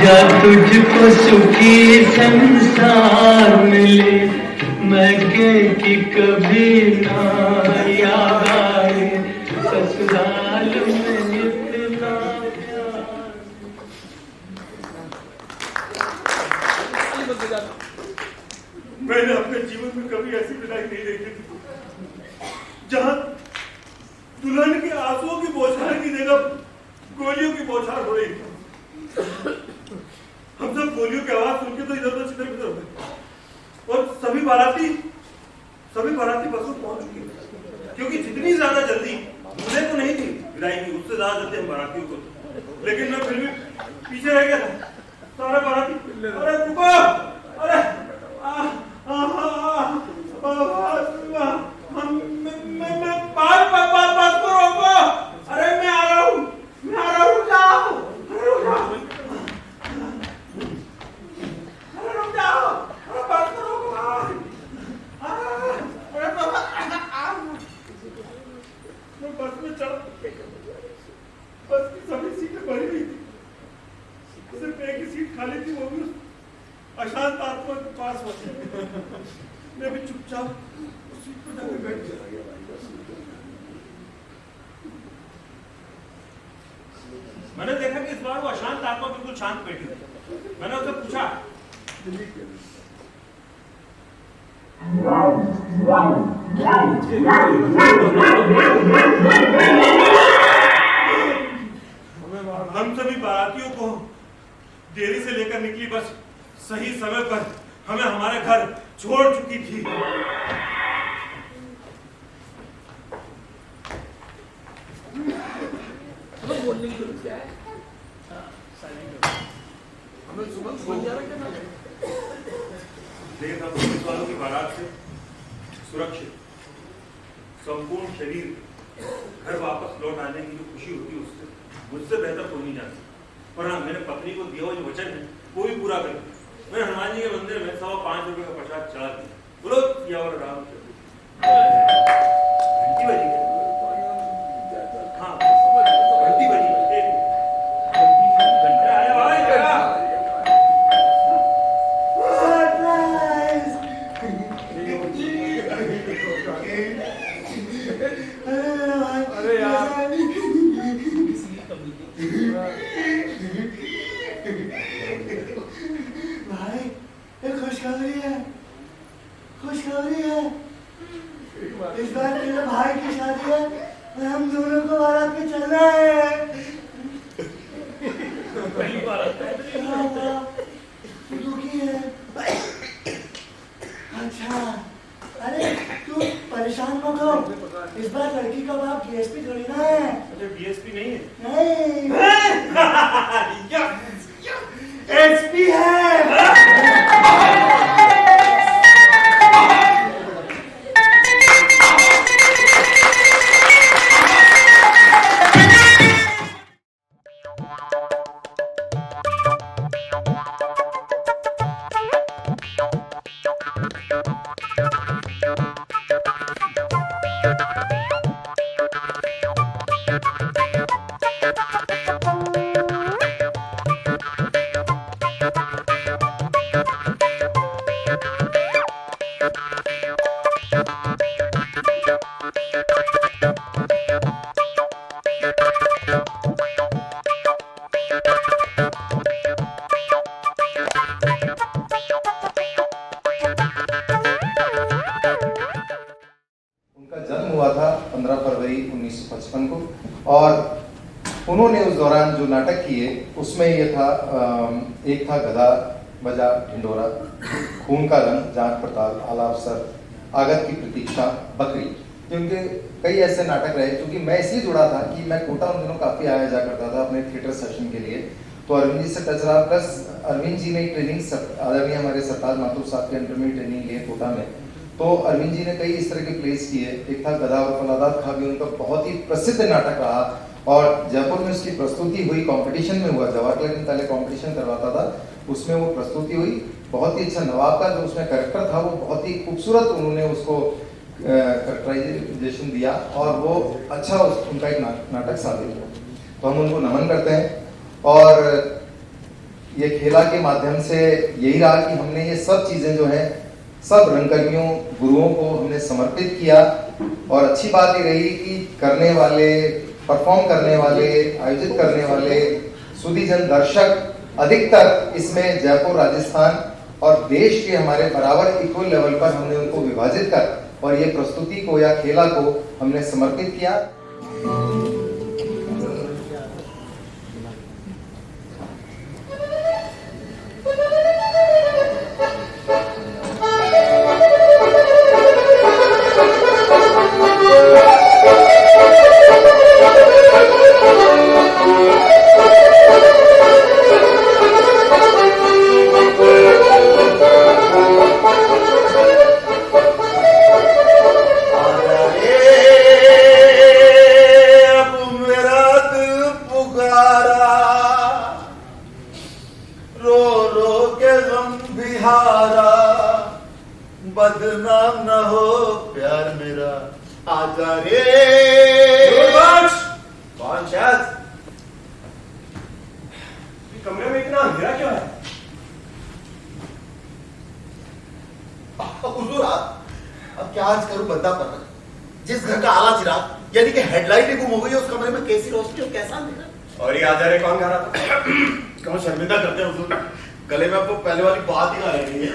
जा तुझको सुखी संसार मिले, मैं की कभी ना याद आए ससुराल में इतना मैंने अपने जीवन में कभी ऐसी विदाई नहीं देखी थी, जहां दुल्हन के आंसुओं की बौछार की जगह गोलियों की बौछार हो रही थी। हम सब गोलियों की आवाज सुन के तो इधर उधर छितर बितर हो गए, और सभी बाराती बस में पहुंच चुके, क्योंकि जितनी ज्यादा जल्दी मुझे तो नहीं थी विदाई की, उससे ज्यादा जल्दी हम बारातियों को, लेकिन मैं फिर भी पीछे रह गया था। सारा बाराती अरे रुको, अरे बस को रोको, अरे मैं आ रहा हूँ, रुक जाओ, अरे रुक जाओ, बस को रोको, मैं बस में चढ़, बस की सभी सीटें भरी हुई थी, सिर्फ एक ही सीट खाली थी, वो भी अशांत आत्मा के पास बची। मैं भी चुपचाप उस सीट पर जाकर बैठ गया। मैंने देखा कि इस बार वो अशांत आत्मा बिल्कुल शांत बैठी थी। मैंने उससे पूछा, हम सभी बारातियों को देरी से लेकर निकली बस सही समय पर हमें हमारे घर छोड़ चुकी थी। लेकिन हम पुलिस वालों की बारात से सुरक्षित संपूर्ण शरीर घर वापस लौट आने की जो खुशी होती है उससे मुझसे बेहतर कोई नहीं जानती। और हाँ, मैंने पत्नी को दिया हुआ जो वचन है वो भी पूरा कर दिया। मैंने हनुमान जी के मंदिर में 5.25 रुपए का प्रसाद चढ़ा दिया। बोलो सियावर राम घंटी बजी, हाँ घंटी बजी, अरे यार भाई ये खुशखबरी है, खुशखबरी है। इस बार मेरे भाई की शादी है और हम दोनों को बारात में चलना है। पहली बारात दुखी है। अच्छा, अरे तू परेशान मत हो, इस बार लड़की का बाप डीएसपी थोड़ी ना है। अरे डीएसपी नहीं है, नहीं एसपी है। हुआ था 15 फरवरी 1955 को, और उन्होंने उस दौरान जो नाटक किए उसमें ये था, एक था गधा बजा ढिंडोरा, खून का रंग, जांच पड़ताल, आलाप सर, आगत की प्रतीक्षा, बकरी। क्योंकि कई ऐसे नाटक रहे, क्योंकि मैं इसलिए जुड़ा था कि मैं कोटा उन दिनों काफ़ी आया जा करता था अपने थिएटर सेशन के लिए, तो अरविंद जी से टच रहा। प्लस अरविंद जी ने ट्रेनिंग आदरणीय हमारे सरताज माथुर साहब के अंडर में ट्रेनिंग ली कोटा में, तो अरविंद जी ने कई इस तरह के प्लेस किए। एक था गधा और फलादात खा भी उनका बहुत ही प्रसिद्ध नाटक रहा, और जयपुर में उसकी प्रस्तुति हुई, कंपटीशन में हुआ, जवाहरलाल नेहरू पहले कंपटीशन करवाता था, उसमें वो प्रस्तुति हुई। बहुत ही अच्छा नवाब का जो उसमें कैरेक्टर था वो बहुत ही खूबसूरत उन्होंने उसको करैक्टराइजेशन दिया और वो अच्छा उनका एक नाटक साबित हुआ। तो हम उनको नमन करते हैं और ये खेला के माध्यम से यही रहा कि हमने ये सब चीज़ें जो हैं सब रंगकर्मियों गुरुओं को हमने समर्पित किया। और अच्छी बात ये रही कि करने वाले, परफॉर्म करने वाले, आयोजित करने वाले सुधीजन दर्शक अधिकतर इसमें जयपुर, राजस्थान और देश के हमारे बराबर इक्वल लेवल पर हमने उनको विभाजित कर और ये प्रस्तुति को या खेला को हमने समर्पित किया। बदनाम न हो प्यार मेरा, आजा रे। कौन शायद कमरे में इतना अंधेरा क्यों है? हुजूर अब क्या आज करूं, बंदा पर जिस घर का आला चिराग यानी कि हेडलाइट ही गुम हो गई, उस कमरे में कैसी रोशनी और कैसा अंधेरा। और ये आजा रे कौन गा रहा था? कौन शर्मिंदा करते हैं हुजूर, गले में आपको पहले वाली बात ही ना रह गई है।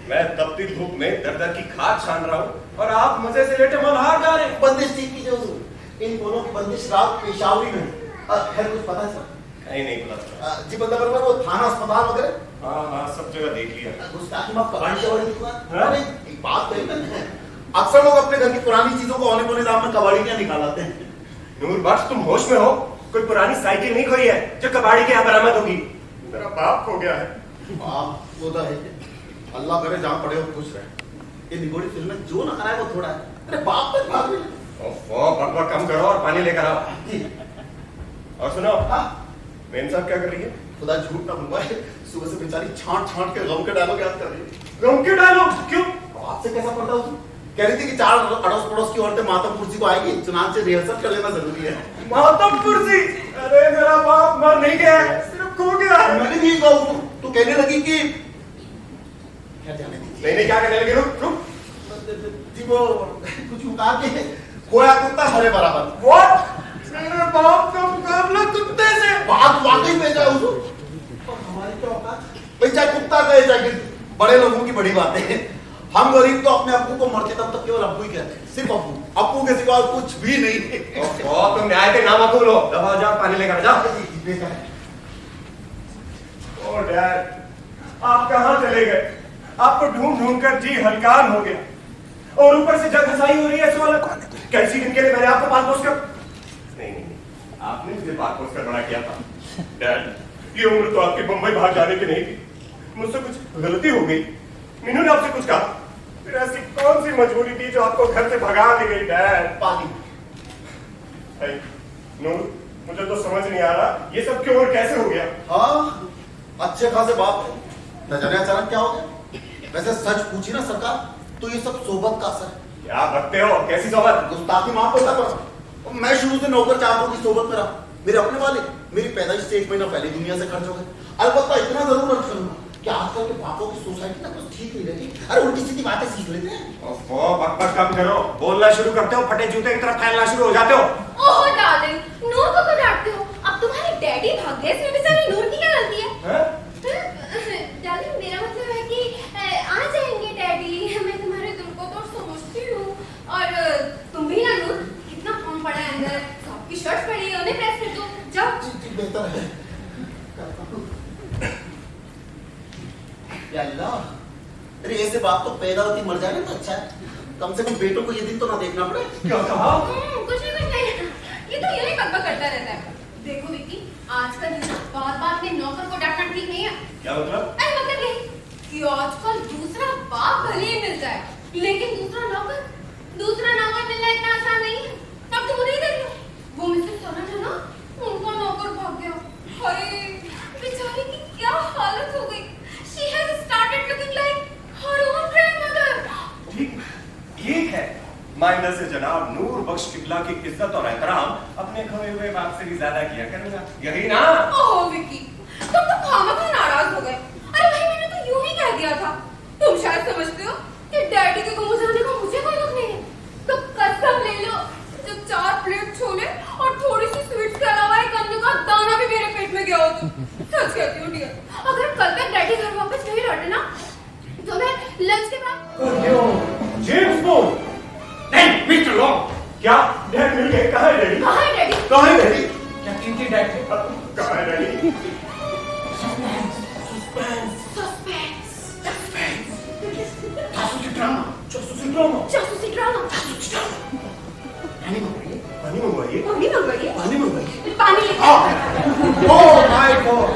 मैं तपती धूप में दर दर की खाद छान रहा हूँ और आप मजे से लेटे मल्हार गा रहे हैं। बंदिश ठीक कीजिए हुजूर, इन दोनों की बंदिश रात पेशावरी में। खैर कुछ पता है सर? कहीं नहीं पता जी बंदा बरबर वो थाना अस्पताल वगैरह? हाँ सब जगह देख लिया। गुस्ताखी माफ कबाड़ी से बड़ी दुकान। एक बात कही, अक्सर लोग अपने घर की पुरानी चीजों को औने पौने दाम में कबाड़ियां निकालते हैं। नूर बख्श तुम होश में हो? कोई पुरानी साइकिल नहीं खोई है जो कबाड़ी के यहाँ बरामद होगी। मेरा बाप खो गया है। बाप वो तो है, अल्लाह करे जहाँ पड़े हो खुश रहे। ये निगोड़ी फिल्म जो ना कराए वो थोड़ा है, अरे बाप तक भाग गए। बकबक कम करो और पानी लेकर आओ। और सुनो, मेन साहब क्या कर रही है? खुदा झूठ ना बुलवाए, सुबह से बेचारी छांट छांट के गम के डायलॉग याद कर रही है। गम के डायलॉग क्यों? आपसे कैसा पड़ता हूँ? कह रही थी कि 4 अड़ोस पड़ोस की औरतें मातम कुर्सी को आएगी, चुनाव से रिहर्सल कर लेना जरूरी है। मातम कुर्सी? अरे मेरा बाप मर नहीं गया है, सिर्फ खो गया है। मैंने नहीं कहा, तू कहने लगी कि नहीं क्या कहने लगी? रुक जी वो कुछ उतार के खोया कुत्ता हरे बराबर। व्हाट? मेरे बाप का मुकाबला कुत्ते से? बात वाकई में जाए हुजूर, हमारी क्या औकात? भाई चाहे कुत्ता कहे चाहे बड़े लोगों की बड़ी बात है। हम गरीब तो अपने अप्पू को मरते तब तक केवल अप्पू ही कहते हैं, सिर्फ अप्पू। अप्पू के सिवा कुछ भी नहीं। तुम न्याय के नाम अप्पू लो। दबाओ, जाओ पानी लेकर जाओ। ओ डैड, आप कहाँ चले गए? आपको ढूंढ ढूंढ कर जी हलकान हो गया और ऊपर से जग हसाई हो रही है। सवाल कैसी दिन के लिए मैंने आपको पाल पोस कर नहीं, आपने मुझे पाल पोस कर बड़ा किया था। डैड, ये उम्र तो आपकी बम्बई भाग जाने की नहीं थी। मुझसे कुछ गलती हो गई, मीनू ने आपसे कुछ कहा, फिर ऐसी कौन सी मजबूरी थी जो आपको घर से भगा ले गई? डैड पानी नूर, मुझे तो समझ नहीं आ रहा ये सब क्यों और कैसे हो गया। हाँ अच्छे खासे बाप थे, न जाने अचानक क्या हो गया। वैसे सच पूछी ना सरकार तो ये सब सोबत का असर है। क्या बकते हो? कैसी सोबत? गुस्ताखी माफ होता पर मैं शुरू से नौकर चाकरों की सोबत में रहा। मेरे अपने वाले मेरी पैदाइश से 1 महीना पहले दुनिया से खर्च हो गए। अलबत्ता इतना जरूर अर्ज करूंगा कि आजकल के बापों की सोसाइटी ना कुछ ठीक नहीं रहती। अरे उल्टी सीधी बातें सीख लेते हैं। बकबक कम करो, बोलना शुरू करते हो फटे जूते की तरफ फैलना शुरू हो जाते हो। ओह डार्लिंग, नूर को क्यों डांटते हो? अब तुम्हारे डैडी भाग गए, इसमें बेचारी नूर की क्या गलती है? डार्लिंग मेरा मतलब है कि आ जाएंगे डैडी, मैं तुम्हारे दिल को तो समझती हूँ। और तुम भी ना नूर, कितना फॉर्म पड़ा है अंदर, सबकी शर्ट पड़ी है, उन्हें प्रेस कर दो जाओ। जी बेहतर है। या अल्लाह, अरे ऐसे बाप तो पैदा होती मर जाने तो अच्छा है, कम से कम बेटों को ये दिन तो ना देखना पड़े। क्या कहा? कुछ नहीं, ये तो यूं ही बकबक करता रहता है। देखो विक्की, आजकल बात में नौकर को डांटना ठीक नहीं है। क्या मतलब? अरे मतलब यही कि आजकल दूसरा बाप भले ही मिल जाए, लेकिन दूसरा नौकर मिलना इतना आसान नहीं है। अब तुम नहीं देख लो, वो मिसेस सोना जो ना, उनका नौकर भाग गया। हाय बेचारी की क्या हालत हो गई। She has started looking like her own grandmother. ठीक है, आइंदा से जनाब नूर बख्श किबला की इज्जत और एहतराम अपने खोए हुए बाप से भी ज्यादा किया करूंगा, यही ना? ओह विकी, तुम तो खामखा नाराज हो गए। अरे भाई मैंने तो यूं ही कह दिया था। तुम शायद समझते हो कि डैडी के गुम हो जाने का मुझे कोई दुख नहीं है। तो कसम ले लो, जब 4 प्लेट छोले और थोड़ी सी स्वीट्स के अलावा एक अन्नू का दाना भी मेरे पेट में गया हो तो सच कहती हूँ डियर, अगर कल तक डैडी घर वापस नहीं लौटे ना तो मैं लंच के बाद जेम्स बॉन्ड नहीं मिस्टर लॉन्ग, क्या डैड मिल गए? कहाँ है डैडी? कहाँ है डैडी? कहाँ है डैडी? क्या 3 डैड थे? कहाँ है डैडी? जासूसी ड्रामा जासूसी ड्रामा पानी मंगवाइए, पानी मंगवाइए, पानी मंगवाइए, पानी मंगवाइए, पानी लेके ओह माय गॉड।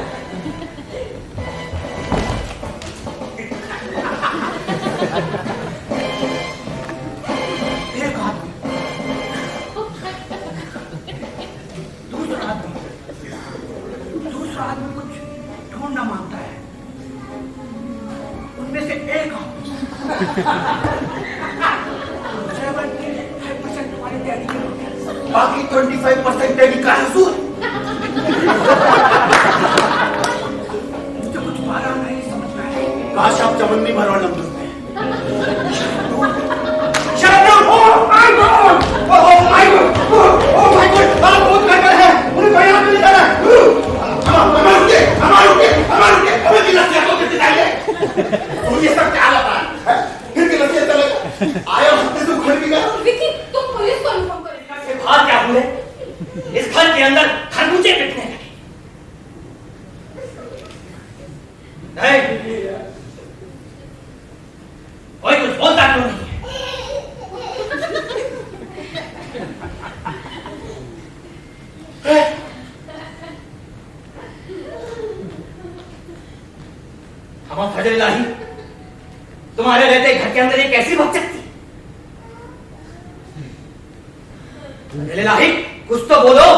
एक आदमी दूसरा आदमी कुछ ढूंढना मांगता है, उनमें से एक आदमी 75% तुम्हारे डैडी के होते हैं, बाकी 25% डैडी का हुजूर। मुझे कुछ मारा नहीं समझ में आया। काश आप चवन्नी भरवा नंबर में। Oh my God! Oh my God! Oh my God! आप बहुत गड़बड़ है, उन्हें कोई याद नहीं जाना। हमारे रुके, हमें भी लड़कियां को कितनी चाहिए? और ये सब क्या लगा है? फिर भी लड़कियां चलेगा। आया हफ्ते से घर भी गया। विकी, तुम पुलिस को इन्फॉर्म करो। ये बात क्या हुए? इस घर के अंदर खरबूजे बिकने लगे। नहीं, कोई कुछ बोलता क्यों नहीं है? हम फजल इलाही, तुम्हारे रहते घर के अंदर ये कैसी भक्त सकती? फजल इलाही, कुछ तो बोलो।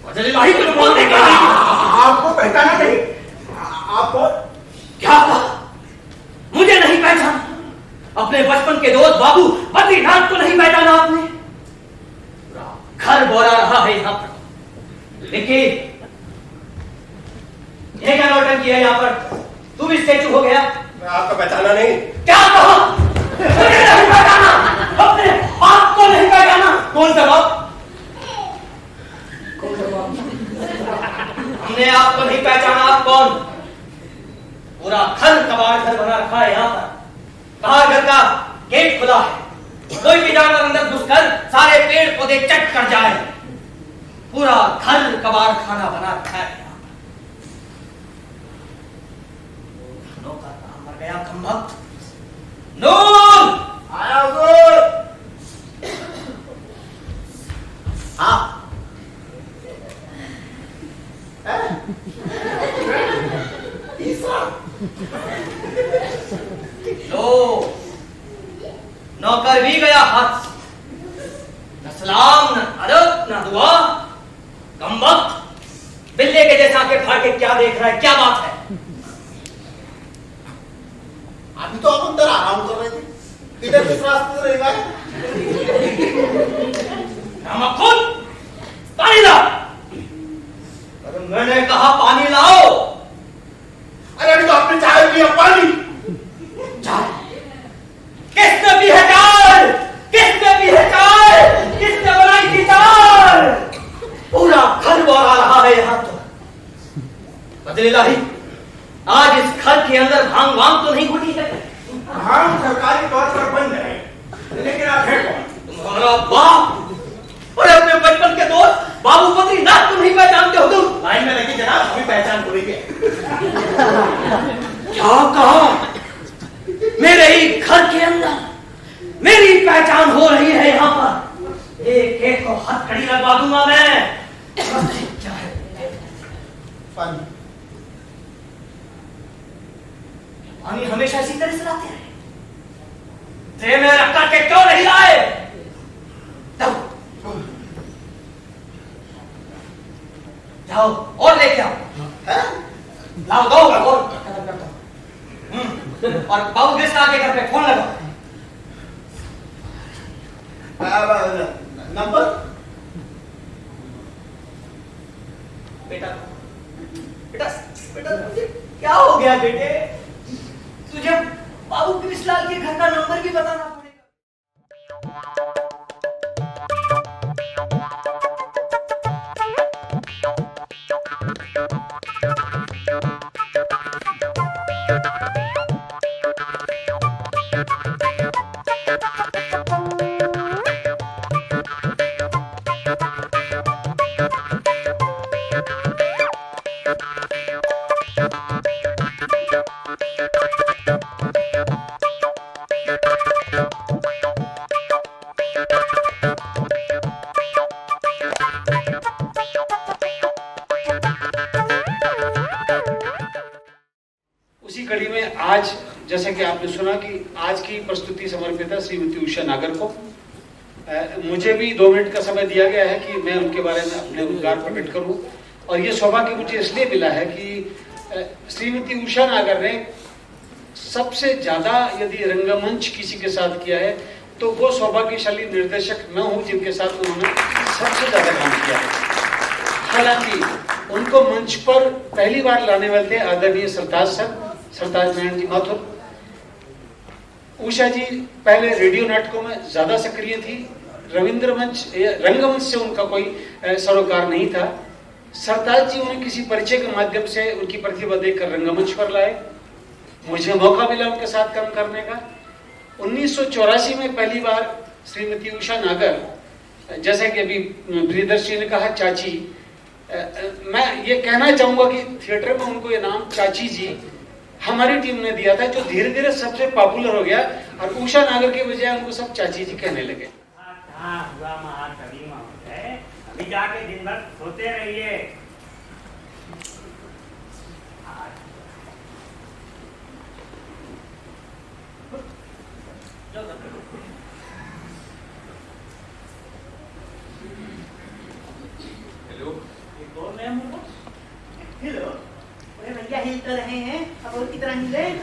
फजल इलाही, कुछ बोलने का आपको पहचाना नहीं? आपको क्या कहा? मुझे नहीं पहचाना? अपने बचपन के दोस्त बाबू बद्रीनाथ को नहीं पहचाना आपने? घर बोला रहा है यहाँ पर, लेकिन ये क्या नौटंकी किया यहाँ पर? तू भी स्टैचू हो गया? मैं आपको पहचाना नहीं। क्या कहा? मुझे नहीं पहचाना, अपने आप को नहीं पहचाना। कौन सा बाप? हमने आपको नहीं पहचाना। आप कौन? पूरा घर कबाड़ घर बना रखा है यहाँ पर। बाहर घर का गेट खुला है, कोई भी जानवर अंदर घुसकर सारे पेड़ पौधे चट कर जाए। पूरा घर कबाड़ खाना बना रखा है। मर गया खम्भक्त। नूर आया हुजूर। हाँ तीसरा लो, नौकर भी गया हाथ से। न सलाम, न अदब, न दुआ। कमबख्त, बिल्ले के जैसा आंखें फाड़ के क्या देख रहा है? क्या बात है? अभी तो आप अंदर आराम कर रहे थे, इधर किस रास्ते से रहेगा? हम खुद पानी लाओ। अरे मैंने कहा पानी लाओ। अरे अभी तो आपने चाय पिया, पानी। चाय? किसने पी है चाय? किसने पी है चाय? किसने बनाई थी चाय? पूरा घर बोला रहा है यहाँ तो। फजल इलाही, आज इस घर के अंदर भांग वांग तो नहीं घुटी है? हम सरकारी तौर पर बंद है, लेकिन आप है कौन? तुम्हारा बाप और अपने बचपन के दोस्त बाबू बद्रीनाथ तुम नहीं पहचानते हो? तुम लाइन में लगी जनाब, हमें पहचान हो रही है। क्या कहा? मेरे ही घर के अंदर मेरी पहचान हो रही है यहाँ पर। एक एक को हथकड़ी लगवा दूंगा मैं। क्या है? पानी। पानी हमेशा इसी तरह से लाते हैं। ट्रे में रख करके क्यों नहीं लाए? जाओ और लेके आओ। लाओ दो और बाबू गेस्ट आके घर पे फोन लगाओ। नंबर बेटा बेटा बेटा तुझे क्या हो गया बेटे? तुझे बाबू कृष्णलाल के घर का नंबर भी बताना पड़ेगा। उसी कड़ी में आज जैसे कि आपने सुना कि आज की प्रस्तुति समर्पित है श्रीमती उषा नागर को। मुझे भी 2 मिनट का समय दिया गया है कि मैं उनके बारे में अपने उद्गार प्रकट करूं, और ये सौभाग्य मुझे इसलिए मिला है कि श्रीमती उषा नागर ने सबसे ज्यादा यदि रंगमंच किसी के साथ किया है तो वो सौभाग्यशाली निर्देशक मैं हूं जिनके साथ उन्होंने सबसे ज्यादा काम किया है। हालांकि उनको मंच पर पहली बार लाने वाले थे आदरणीय सरताज नारायण जी माथुर। उषा जी पहले रेडियो नाटकों में ज्यादा सक्रिय थी, रंगमंच से उनका कोई सरोकार नहीं था। सरताज जी उन्हें किसी परिचय के माध्यम से उनकी प्रतिभा देखकर रंगमंच पर लाए, मुझे मौका मिला उनके साथ काम करने का। 1984 में पहली बार श्रीमती उषा नागर, जैसा कि अभी प्रियदर्शी ने कहा चाची, मैं ये कहना चाहूंगा कि थिएटर में उनको ये नाम चाची जी हमारी टीम ने दिया था, जो धीरे धीरे सबसे पॉपुलर हो गया और उषा नागर के बजाय उनको सब चाची जी कहने लगे। हुआ महाकवि महोदय, अभी जाके दिन भर सोते रहिए। हेलो, कौन है मुझको? हेलो, अरे भैया हिल तो रहे हैं, अब और की तरह हिले हैं?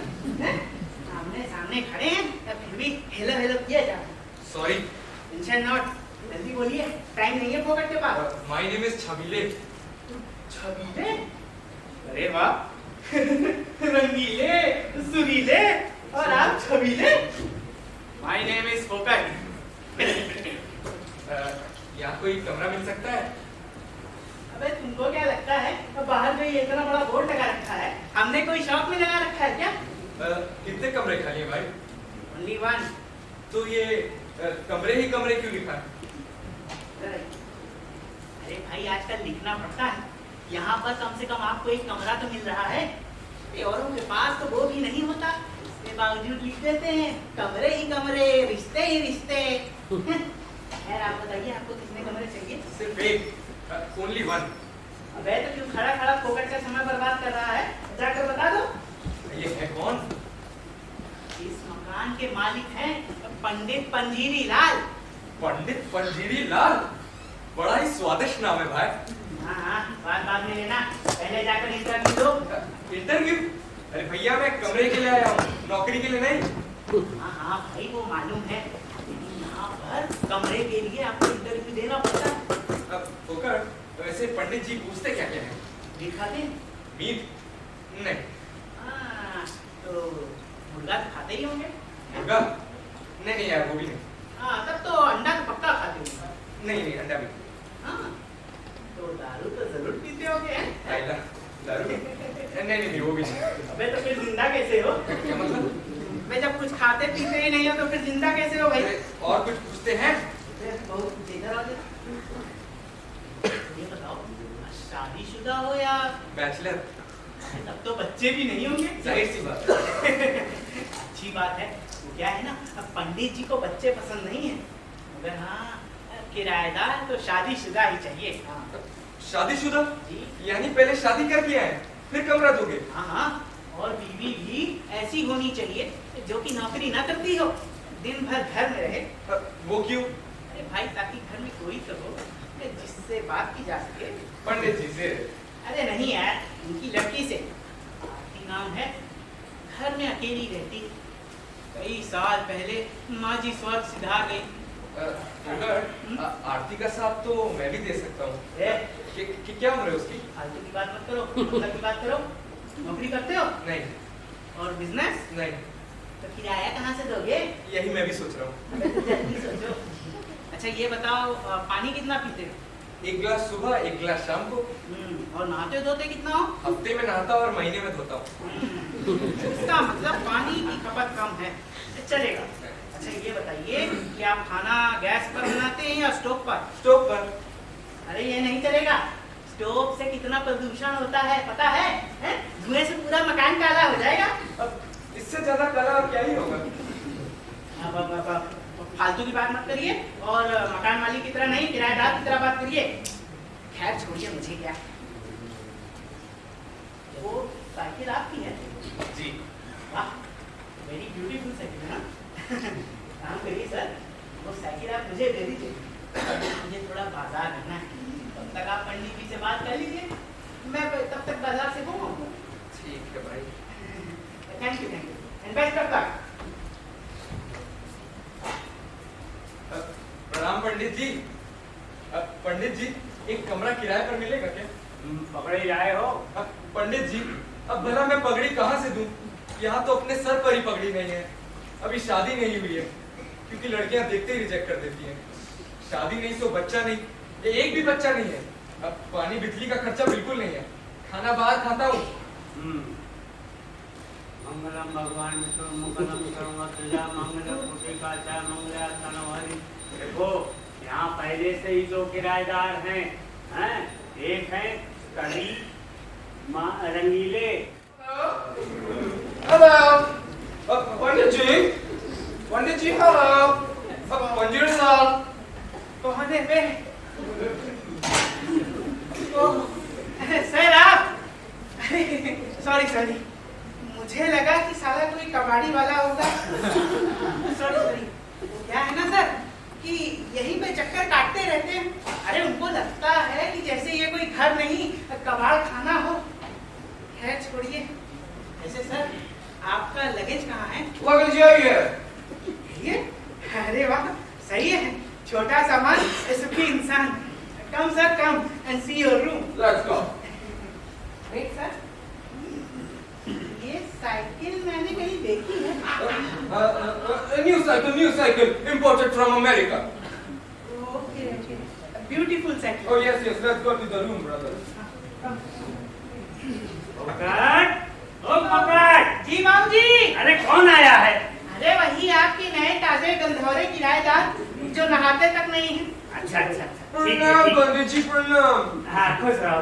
आमने सामने खड़े हैं, फिर भी हेलो हेलो किया जा। सॉरी। टेंशन नॉट, जल्दी बोलिए, टाइम नहीं है पॉकेट के पास। My name is Chhabile. Chhabile? अरे वाह, रंगीले, सुरीले, और आप छबीले? माय नेम इज फोकट। यहाँ कोई कमरा मिल सकता है? अबे तुमको क्या लगता है बाहर जो ये इतना बड़ा बोर्ड लगा रखा है, हमने कोई शॉप में लगा रखा है क्या? कितने कमरे खाली हैं भाई? Only one। तो ये कमरे ही कमरे क्यों लिखा है? अरे भाई आजकल लिखना पड़ता है, यहाँ पर कम से कम आपको एक कमरा तो मिल रहा है, औरों के पास तो वो भी नहीं होता, इसके बावजूद लिख देते हैं कमरे ही कमरे, रिश्ते ही रिश्ते। खैर आप बताइए, आपको कितने कमरे चाहिए? सिर्फ एक, ओनली वन। अबे तो क्यों खड़ा खड़ा फोकट का समय बर्बाद कर रहा है, जाकर बता दो। ये है कौन? इस मकान के मालिक हैं पंडित पंजीरी लाल। पंडित पंजीरी लाल? बड़ा ही स्वादिष्ट नाम है भाई। हाँ, बाद में लेना, पहले जाकर इंटरव्यू दो। इंटरव्यू? अरे भैया मैं कमरे के लिए आया हूँ, नौकरी के लिए नहीं। हाँ भाई वो मालूम है, यहाँ पर कमरे के लिए आपको इंटरव्यू देना पड़ता है। फोकट, वैसे पंडित जी पूछते क्या क्या है? दिखा दे। मीट? नहीं। हाँ, तो मुर्गा खाते ही होंगे? मुर्गा? नहीं यार, वो भी नहीं। हाँ, तब तो अंडा तो पक्का खाते होंगे। नहीं, अंडा भी। हाँ, तो दारू तो जरूर पीते होंगे। दारू? नहीं, वो भी नहीं। अबे तो फिर जिंदा कैसे हो? क्या मतलब? मैं जब कुछ खाते पीते ही नहीं हो तो फिर जिंदा कैसे हो भाई? और कुछ पूछते हैं? बहुत कुछ इधर आ गया। ये बताओ, शादीशुदा हो या बैचलर? तब तो बच्चे भी नहीं होंगे। जाहिर सी बात है। अच्छी बात है। वो क्या है ना, अब पंडित जी को बच्चे पसंद नहीं है, मगर हाँ किराएदार तो शादीशुदा ही चाहिए। हाँ। शादीशुदा? यानी पहले शादी कर लिया है, फिर कमरा दोगे? हाँ, और बीवी भी ऐसी होनी चाहिए जो कि नौकरी ना करती हो, दिन भर घर में रहे। वो क्यों? अरे भाई, ताकि घर में कोई तो हो जिससे बात की जा सके। पंडित जी से? अरे नहीं यार, उनकी लड़की से। आरती नाम है, घर में अकेली रहती। कई साल पहले माँ जी स्वर्ग सिधार गई, आरती का साथ तो मैं भी दे सकता हूँ। क्या उम्र है उसकी? फालतू की बात मत करो, मतलब की बात करो। नौकरी करते हो? नहीं। और बिजनेस? नहीं। तो किराया कहाँ से दोगे? यही मैं भी सोच रहा हूँ। जल्दी सोचो। अच्छा ये बताओ, पानी कितना पीते हो? 1 गिलास सुबह, 1 गिलास शाम को। और नहाते धोते कितना हो? हफ्ते में नहाता और महीने में धोता हूँ। इसका मतलब पानी की खपत कम है, चलेगा। अच्छा ये बताइए कि आप खाना गैस पर बनाते हैं या स्टोव पर? स्टोव पर। अरे ये नहीं चलेगा, स्टोव से कितना प्रदूषण होता है पता है? धुएं से पूरा मकान काला हो जाएगा। अब इससे ज्यादा काला और क्या ही होगा? फालतू की बात मत करिए और मकान मालिक की तरह नहीं, किराएदार की तरह बात करिए। खैर छोड़िए, मुझे क्या। वो साइकिल आपकी है? जी। वाह, वेरी ब्यूटीफुल साइकिल है ना। काम करिए सर, वो साइकिल आप मुझे दे दीजिए, मुझे थोड़ा बाजार करना है। तब तक आप पंडित जी से बात कर लीजिए, मैं तब तक बाजार से घूमूंगा। ठीक है भाई। Thank you and best of luck. प्रणाम पंडित जी। पंडित जी, एक कमरा किराए पर मिलेगा क्या? पकड़े जाए हो? पंडित जी, अब भला मैं पगड़ी कहाँ से दूं? यहाँ तो अपने सर पर ही पगड़ी नहीं है। अभी शादी नहीं हुई है, क्योंकि लड़कियां देखते ही रिजेक्ट कर देती हैं। शादी नहीं तो बच्चा नहीं, ये एक भी बच्चा नहीं है। अब पानी बिजली का खर्चा बिल्कुल नहीं है, खाना बाहर खाता हूँ। मंगलम भगवान विष्णु मंगलम सर्वमंगला मंगलम पुष्टिकाचा मंगलास्थानवारी। देखो यहाँ पहले से ही 2 किराएदार हैं, एक है कड़ी रंगीले। हेलो पंडित जी, पंडित जी हेलो। पंजीर साहब कौन है बे? सर आप? सॉरी, मुझे लगा कि साला कोई कबाड़ी वाला होगा। सॉरी, क्या है ना सर कि यहीं पे चक्कर काटते रहते हैं। अरे उनको लगता है कि जैसे ये कोई घर नहीं कबाड़ खाना हो। खैर छोड़िए। ऐसे सर आपका लगेज कहाँ है? लगेज यही है। ये? अरे वाह, सही है। छोटा सामान सुखी इंसान। Come sir come and see your room. Let's go. Wait sir, ये साइकिल मैंने कहीं देखी है। New cycle imported from America. Okay, beautiful cycle. Oh yes, let's go to the room brother. जी माम जी। अरे कौन आया है? अरे वही आपके नए ताजे गंधौरे किराएदार जो नहाते तक नहीं है। अच्छा, प्रणाम पंडित जी, प्रणाम। हाँ खुश रहो।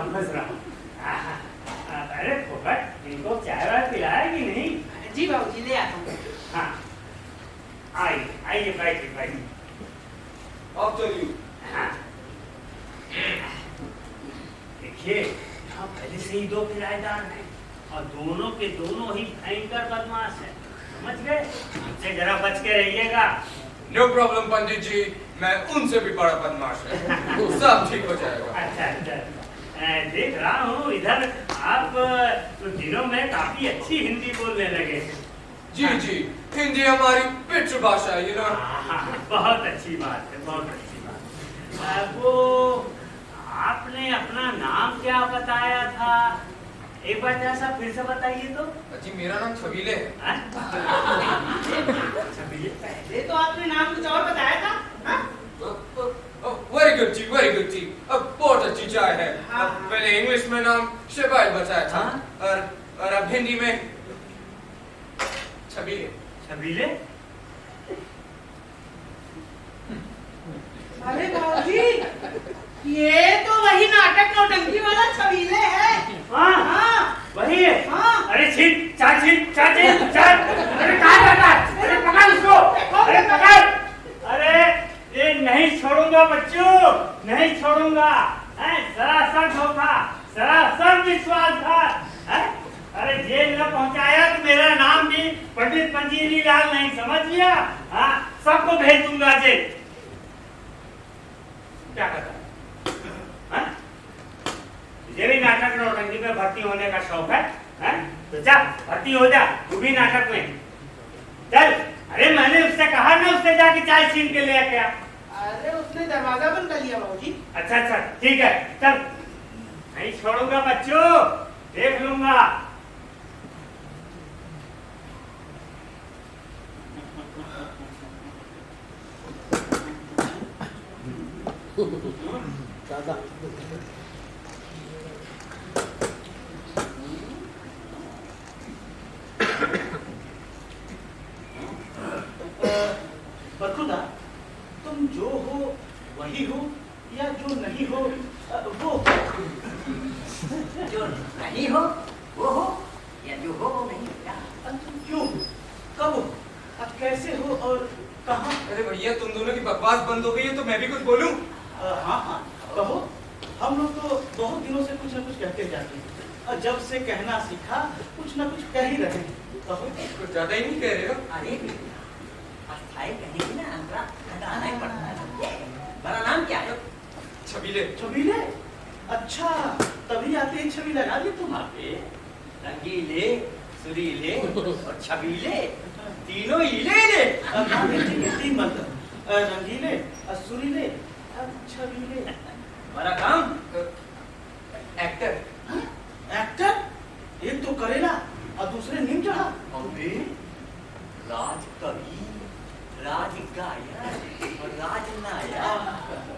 अरे फोकट, इनको चाय वाय पिलाया कि नहीं? जी बाबूजी ले आता हूँ। हाँ आइए बैठिए। After you. हाँ देखिए, यहाँ पहले से ही 2 किराएदार हैं और दोनों के दोनों ही भयंकर बदमाश हैं, समझ गए? उनसे जरा बच के रहिएगा। नो प्रॉब्लम पंडित जी, मैं उनसे भी बड़ा बदमाश है। सब ठीक हो जाएगा। अच्छा, देख रहा हूँ इधर आप तो दिनों में काफी अच्छी हिंदी बोलने लगे। जी, हिंदी हमारी पितृभाषा है, बहुत अच्छी बात है, बहुत अच्छी बात। वो आपने अपना नाम क्या बताया था? एक बार जैसा फिर से बताइए तो। जी मेरा नाम छबीले है। छबीले? पहले तो आपने नाम कुछ और बताया था। वेरी गुड जी। अब बहुत अच्छी चाय है। पहले इंग्लिश में नाम शेबाइल बताया था और अब हिंदी में छबीले। अरे बाबूजी, ये तो वही नाटक नौटंकी वाला छबीले है। हाँ, वही है। हाँ। अरे छीन, चार। अरे कहाँ जाता है? अरे पकड़ उसको। अरे पकड़। अरे ये नहीं छोड़ूंगा बच्चों, नहीं छोड़ूंगा। सरासर धोखा, सरासर विश्वासघात। अरे जेल में पहुंचाया तो मेरा नाम भी पंडित पंजीरी लाल नहीं, समझ लिया? हाँ, सबको भेज दूंगा जेल। क्या कहता है? तुझे भी नाटक नौटंकी में भर्ती होने का शौक है? तो जा भर्ती हो जा तू भी नाटक में। चल। अरे मैंने उससे कहा ना, उससे जाके चाय छीन के ले क्या? अरे उसने दरवाजा बंद कर लिया बाबूजी। अच्छा अच्छा ठीक है चल, नहीं छोड़ूंगा बच्चों, देख लूंगा। दादा बरखुदा, तुम जो हो वही हो या जो नहीं हो वो जो नहीं हो वो हो या जो हो वो नहीं क्या? क्यों, कब हो, अब कैसे हो और कहाँ? अरे भैया तुम दोनों की बकवास बंद हो गई है तो मैं भी कुछ बोलूं? हाँ हाँ कहो। हम लोग तो बहुत दिनों से कुछ न कुछ कहते जाते हैं और जब से कहना सीखा कुछ न कुछ कह ही रहे हैं। कहो। कुछ ज्यादा ही नहीं कह रहे हो? अरे अस्थाई कहेंगे ना अंतरा लगाना ही पड़ता है। बड़ा नाम क्या है? छबीले। छबीले? अच्छा तभी आते ही छवि लगा दी तुम्हारे। रंगीले, सुरीले और छबीले, तीनों हीले ले। तीन मतलब रंगीले, सुरीले, छबीले। हमारा काम एक्टर। एक्टर? एक तो करेला और दूसरे नीम चढ़ा। अबे राज कवि, राज गायक और राज नायक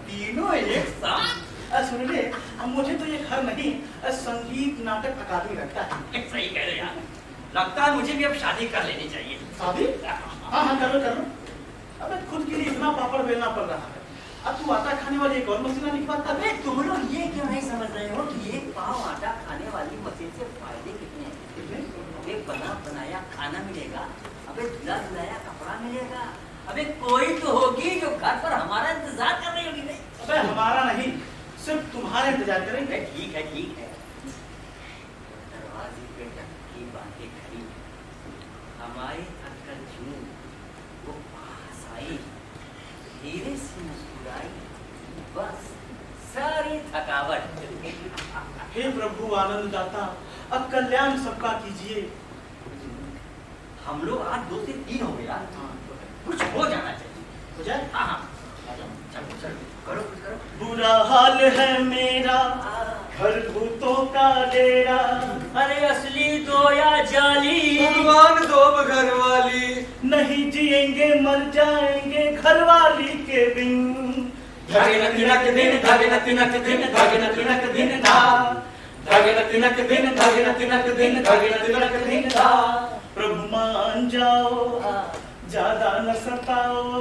तीनों एक साथ। सुन ले, मुझे तो ये घर नहीं संगीत नाटक अकादमी लगता है। सही कह रहे यार, लगता है मुझे भी अब शादी कर लेनी चाहिए। शादी? हाँ हाँ करो करो। अबे खुद के लिए इतना पापड़ बेलना पड़ रहा है, अब तू आटा खाने वाली एक और मशीन नहीं पाता। अबे तुम लोग ये क्यों नहीं समझ रहे हो कि एक पाव आटा खाने वाली मशीन से फायदे कितने हैं? अबे बना बनाया खाना मिलेगा, अबे धुला धुलाया कपड़ा मिलेगा, अबे कोई तो होगी जो घर पर हमारा इंतजार कर रही होगी। नहीं अबे हमारा नहीं, सिर्फ तुम्हारा इंतजार करेंगे। ठीक है ठीक है। दरवाजे पे टक्की बांधे खड़ी हमारे अंकल जू वो पास आई, धीरे से मुस्कुराई, बस सारी थकावट। हे प्रभु आनंद दाता, अब कल्याण सबका कीजिए। हम लोग आज 2 से 3 हो गया, कुछ हो जाना चाहिए। हो जाए? हाँ हाँ चलो चलो करो कुछ करो। बुरा हाल है मेरा, घर भूतों का डेरा। अरे असली दो या जाली, भगवान दो घर वाली। नहीं जिएंगे मर जाएंगे घर वाली के बिन। धागे न तिनक दिन, धागे न तिनक दिन, धागे न तिनक दिन धा, धागे न तिनक दिन, धागे न तिनक दिन, धागे न तिनक दिन धा। प्रभु मान जाओ, ज्यादा न सताओ,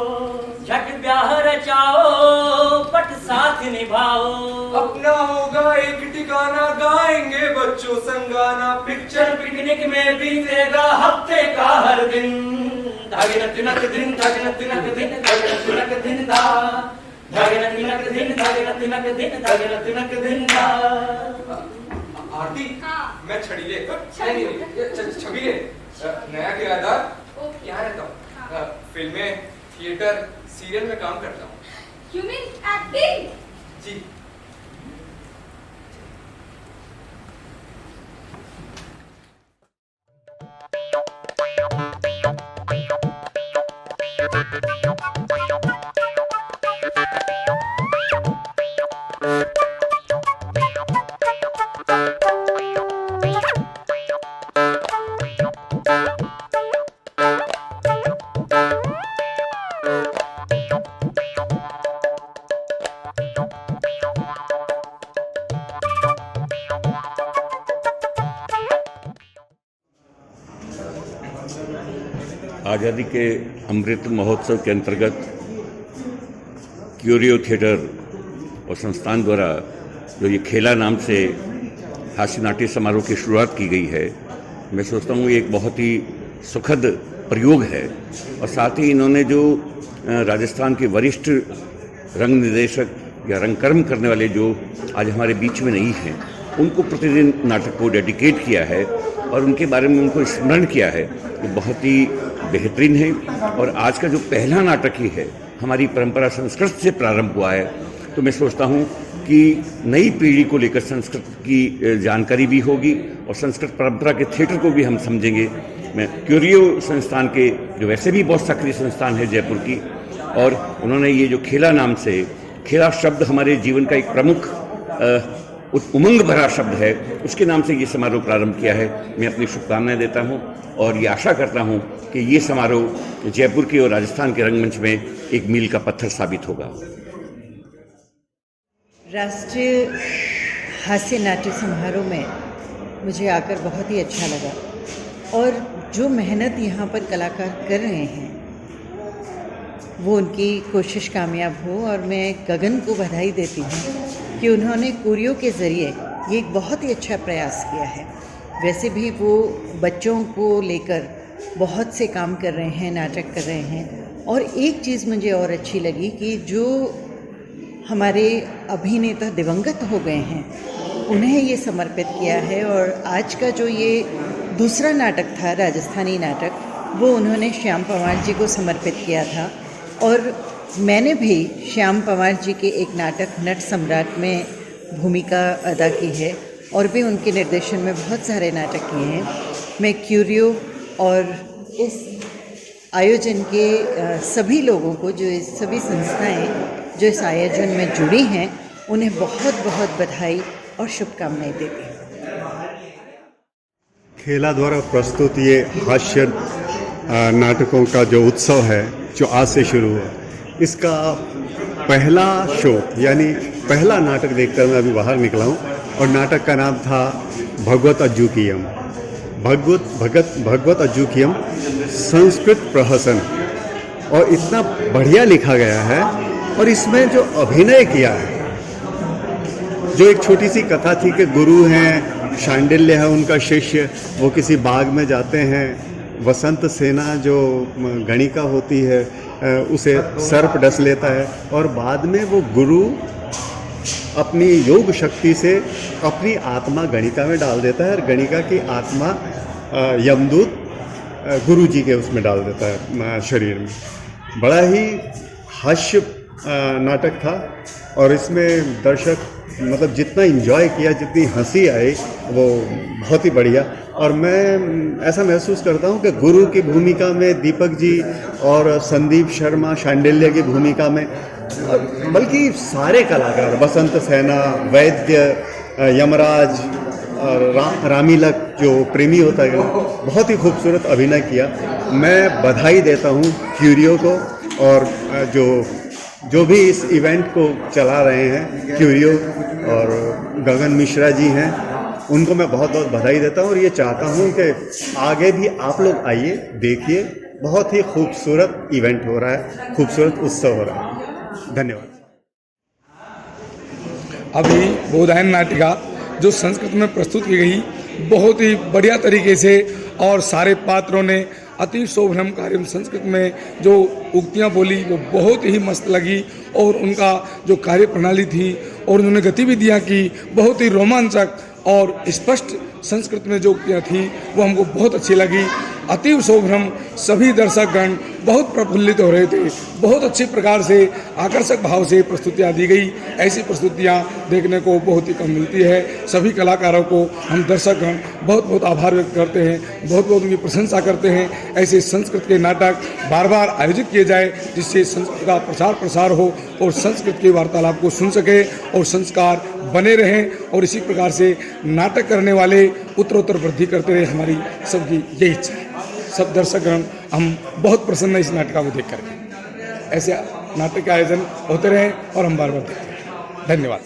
झट ब्याह रचाओ, पट साथ निभाओ। अपना होगा एक ठिकाना, गाएंगे बच्चों संगाना, पिक्चर पिकनिक में बीतेगा हफ्ते का हर दिन। धागे न तिनक दिन, धागे न तिनक दिन, धागे न तिनक दिन धा, धागे न तिनक दिन, धागे न तिनक दिन, धागे न तिनक दिन धा। आरती मैं छड़ीले छबीले नया किराएदार यहाँ रहता हूँ। फिल्में, थिएटर, सीरियल में काम करता हूँ। You mean acting? जी। आज़ादी के अमृत महोत्सव के अंतर्गत क्यूरियो थिएटर और संस्थान द्वारा जो ये खेला नाम से हास्य नाट्य समारोह की शुरुआत की गई है, मैं सोचता हूँ ये एक बहुत ही सुखद प्रयोग है। और साथ ही इन्होंने जो राजस्थान के वरिष्ठ रंग निर्देशक या रंगकर्म करने वाले जो आज हमारे बीच में नहीं हैं, उनको प्रतिदिन नाटक को डेडिकेट किया है और उनके बारे में उनको स्मरण किया है, ये बहुत ही बेहतरीन है। और आज का जो पहला नाटक ही है, हमारी परंपरा संस्कृत से प्रारंभ हुआ है, तो मैं सोचता हूँ कि नई पीढ़ी को लेकर संस्कृत की जानकारी भी होगी और संस्कृत परंपरा के थिएटर को भी हम समझेंगे। मैं क्यूरियो संस्थान के जो वैसे भी बहुत सक्रिय संस्थान है जयपुर की, और उन्होंने ये जो खेला नाम से, खेला शब्द हमारे जीवन का एक प्रमुख उमंग भरा शब्द है, उसके नाम से ये समारोह प्रारंभ किया है। मैं अपनी शुभकामनाएं देता हूं और ये आशा करता हूं कि ये समारोह जयपुर के और राजस्थान के रंगमंच में एक मील का पत्थर साबित होगा। राष्ट्रीय हास्य नाट्य समारोह में मुझे आकर बहुत ही अच्छा लगा और जो मेहनत यहाँ पर कलाकार कर रहे हैं वो उनकी कोशिश कामयाब हो। और मैं गगन को बधाई देती हूँ कि उन्होंने कोरियो के ज़रिए ये एक बहुत ही अच्छा प्रयास किया है। वैसे भी वो बच्चों को लेकर बहुत से काम कर रहे हैं, नाटक कर रहे हैं। और एक चीज़ मुझे और अच्छी लगी कि जो हमारे अभिनेता दिवंगत हो गए हैं उन्हें ये समर्पित किया है। और आज का जो ये दूसरा नाटक था, राजस्थानी नाटक, वो उन्होंने श्याम पंवार जी को समर्पित किया था। और मैंने भी श्याम पंवार जी के एक नाटक नट सम्राट में भूमिका अदा की है और भी उनके निर्देशन में बहुत सारे नाटक किए हैं। मैं क्यूरियो और इस आयोजन के सभी लोगों को, जो इस सभी संस्थाएं जो इस आयोजन में जुड़ी हैं, उन्हें बहुत बहुत बधाई और शुभकामनाएं देती हूँ। खेला द्वारा प्रस्तुत ये हास्य नाटकों का जो उत्सव है, जो आज से शुरू हुआ, इसका पहला शो यानी पहला नाटक देखकर मैं अभी बाहर निकला हूँ और नाटक का नाम था भगवत अज्जुकीयम। भगवत अज्जुकीयम संस्कृत प्रहसन, और इतना बढ़िया लिखा गया है। और इसमें जो अभिनय किया है, जो एक छोटी सी कथा थी कि गुरु हैं, शांडिल्य है उनका शिष्य, वो किसी बाग में जाते हैं, वसंत सेना जो गणिका होती है उसे सर्प डस लेता है और बाद में वो गुरु अपनी योग शक्ति से अपनी आत्मा गणिका में डाल देता है और गणिका की आत्मा यमदूत गुरु जी के उसमें डाल देता है शरीर में। बड़ा ही हास्य नाटक था और इसमें दर्शक मतलब जितना एंजॉय किया, जितनी हंसी आई, वो बहुत ही बढ़िया। और मैं ऐसा महसूस करता हूँ कि गुरु की भूमिका में दीपक जी और संदीप शर्मा शांडिल्य की भूमिका में, बल्कि सारे कलाकार, बसंत सेना, वैद्य, यमराज और रामीलक जो प्रेमी होता है, बहुत ही खूबसूरत अभिनय किया। मैं बधाई देता हूँ क्यूरियो को और जो भी इस इवेंट को चला रहे हैं, क्यूरियो और गगन मिश्रा जी हैं, उनको मैं बहुत बहुत बधाई देता हूँ। और ये चाहता हूँ कि आगे भी आप लोग आइए, देखिए, बहुत ही खूबसूरत इवेंट हो रहा है, खूबसूरत उत्सव हो रहा है। धन्यवाद। अभी बोधायन नाटिका जो संस्कृत में प्रस्तुत की गई, बहुत ही बढ़िया तरीके से, और सारे पात्रों ने अति शोभनम कार्यम संस्कृत में जो उक्तियाँ बोली वो बहुत ही मस्त लगी। और उनका जो कार्य प्रणाली थी और उन्होंने गतिविधियाँ की, बहुत ही रोमांचक और स्पष्ट संस्कृत में जो उक्तियाँ थी वो हमको बहुत अच्छी लगी। अति शोभनम, सभी दर्शकगण बहुत प्रफुल्लित हो रहे थे। बहुत अच्छे प्रकार से, आकर्षक भाव से प्रस्तुतियाँ दी गई। ऐसी प्रस्तुतियाँ देखने को बहुत ही कम मिलती है। सभी कलाकारों को हम दर्शकगण बहुत बहुत आभार व्यक्त करते हैं, बहुत बहुत उनकी प्रशंसा करते हैं। ऐसे संस्कृत के नाटक बार बार आयोजित किए जाए, जिससे संस्कृत का प्रचार प्रसार हो और संस्कृत के वार्तालाप को सुन सके और संस्कार बने रहें। और इसी प्रकार से नाटक करने वाले उत्तरोत्तर वृद्धि करते रहे, हमारी सबकी यही इच्छा है। सब दर्शकगण हम बहुत प्रसन्न है इस नाटका को देख करके। ऐसे नाटक के आयोजन होते रहे और हम बार बार देखते रहें। धन्यवाद।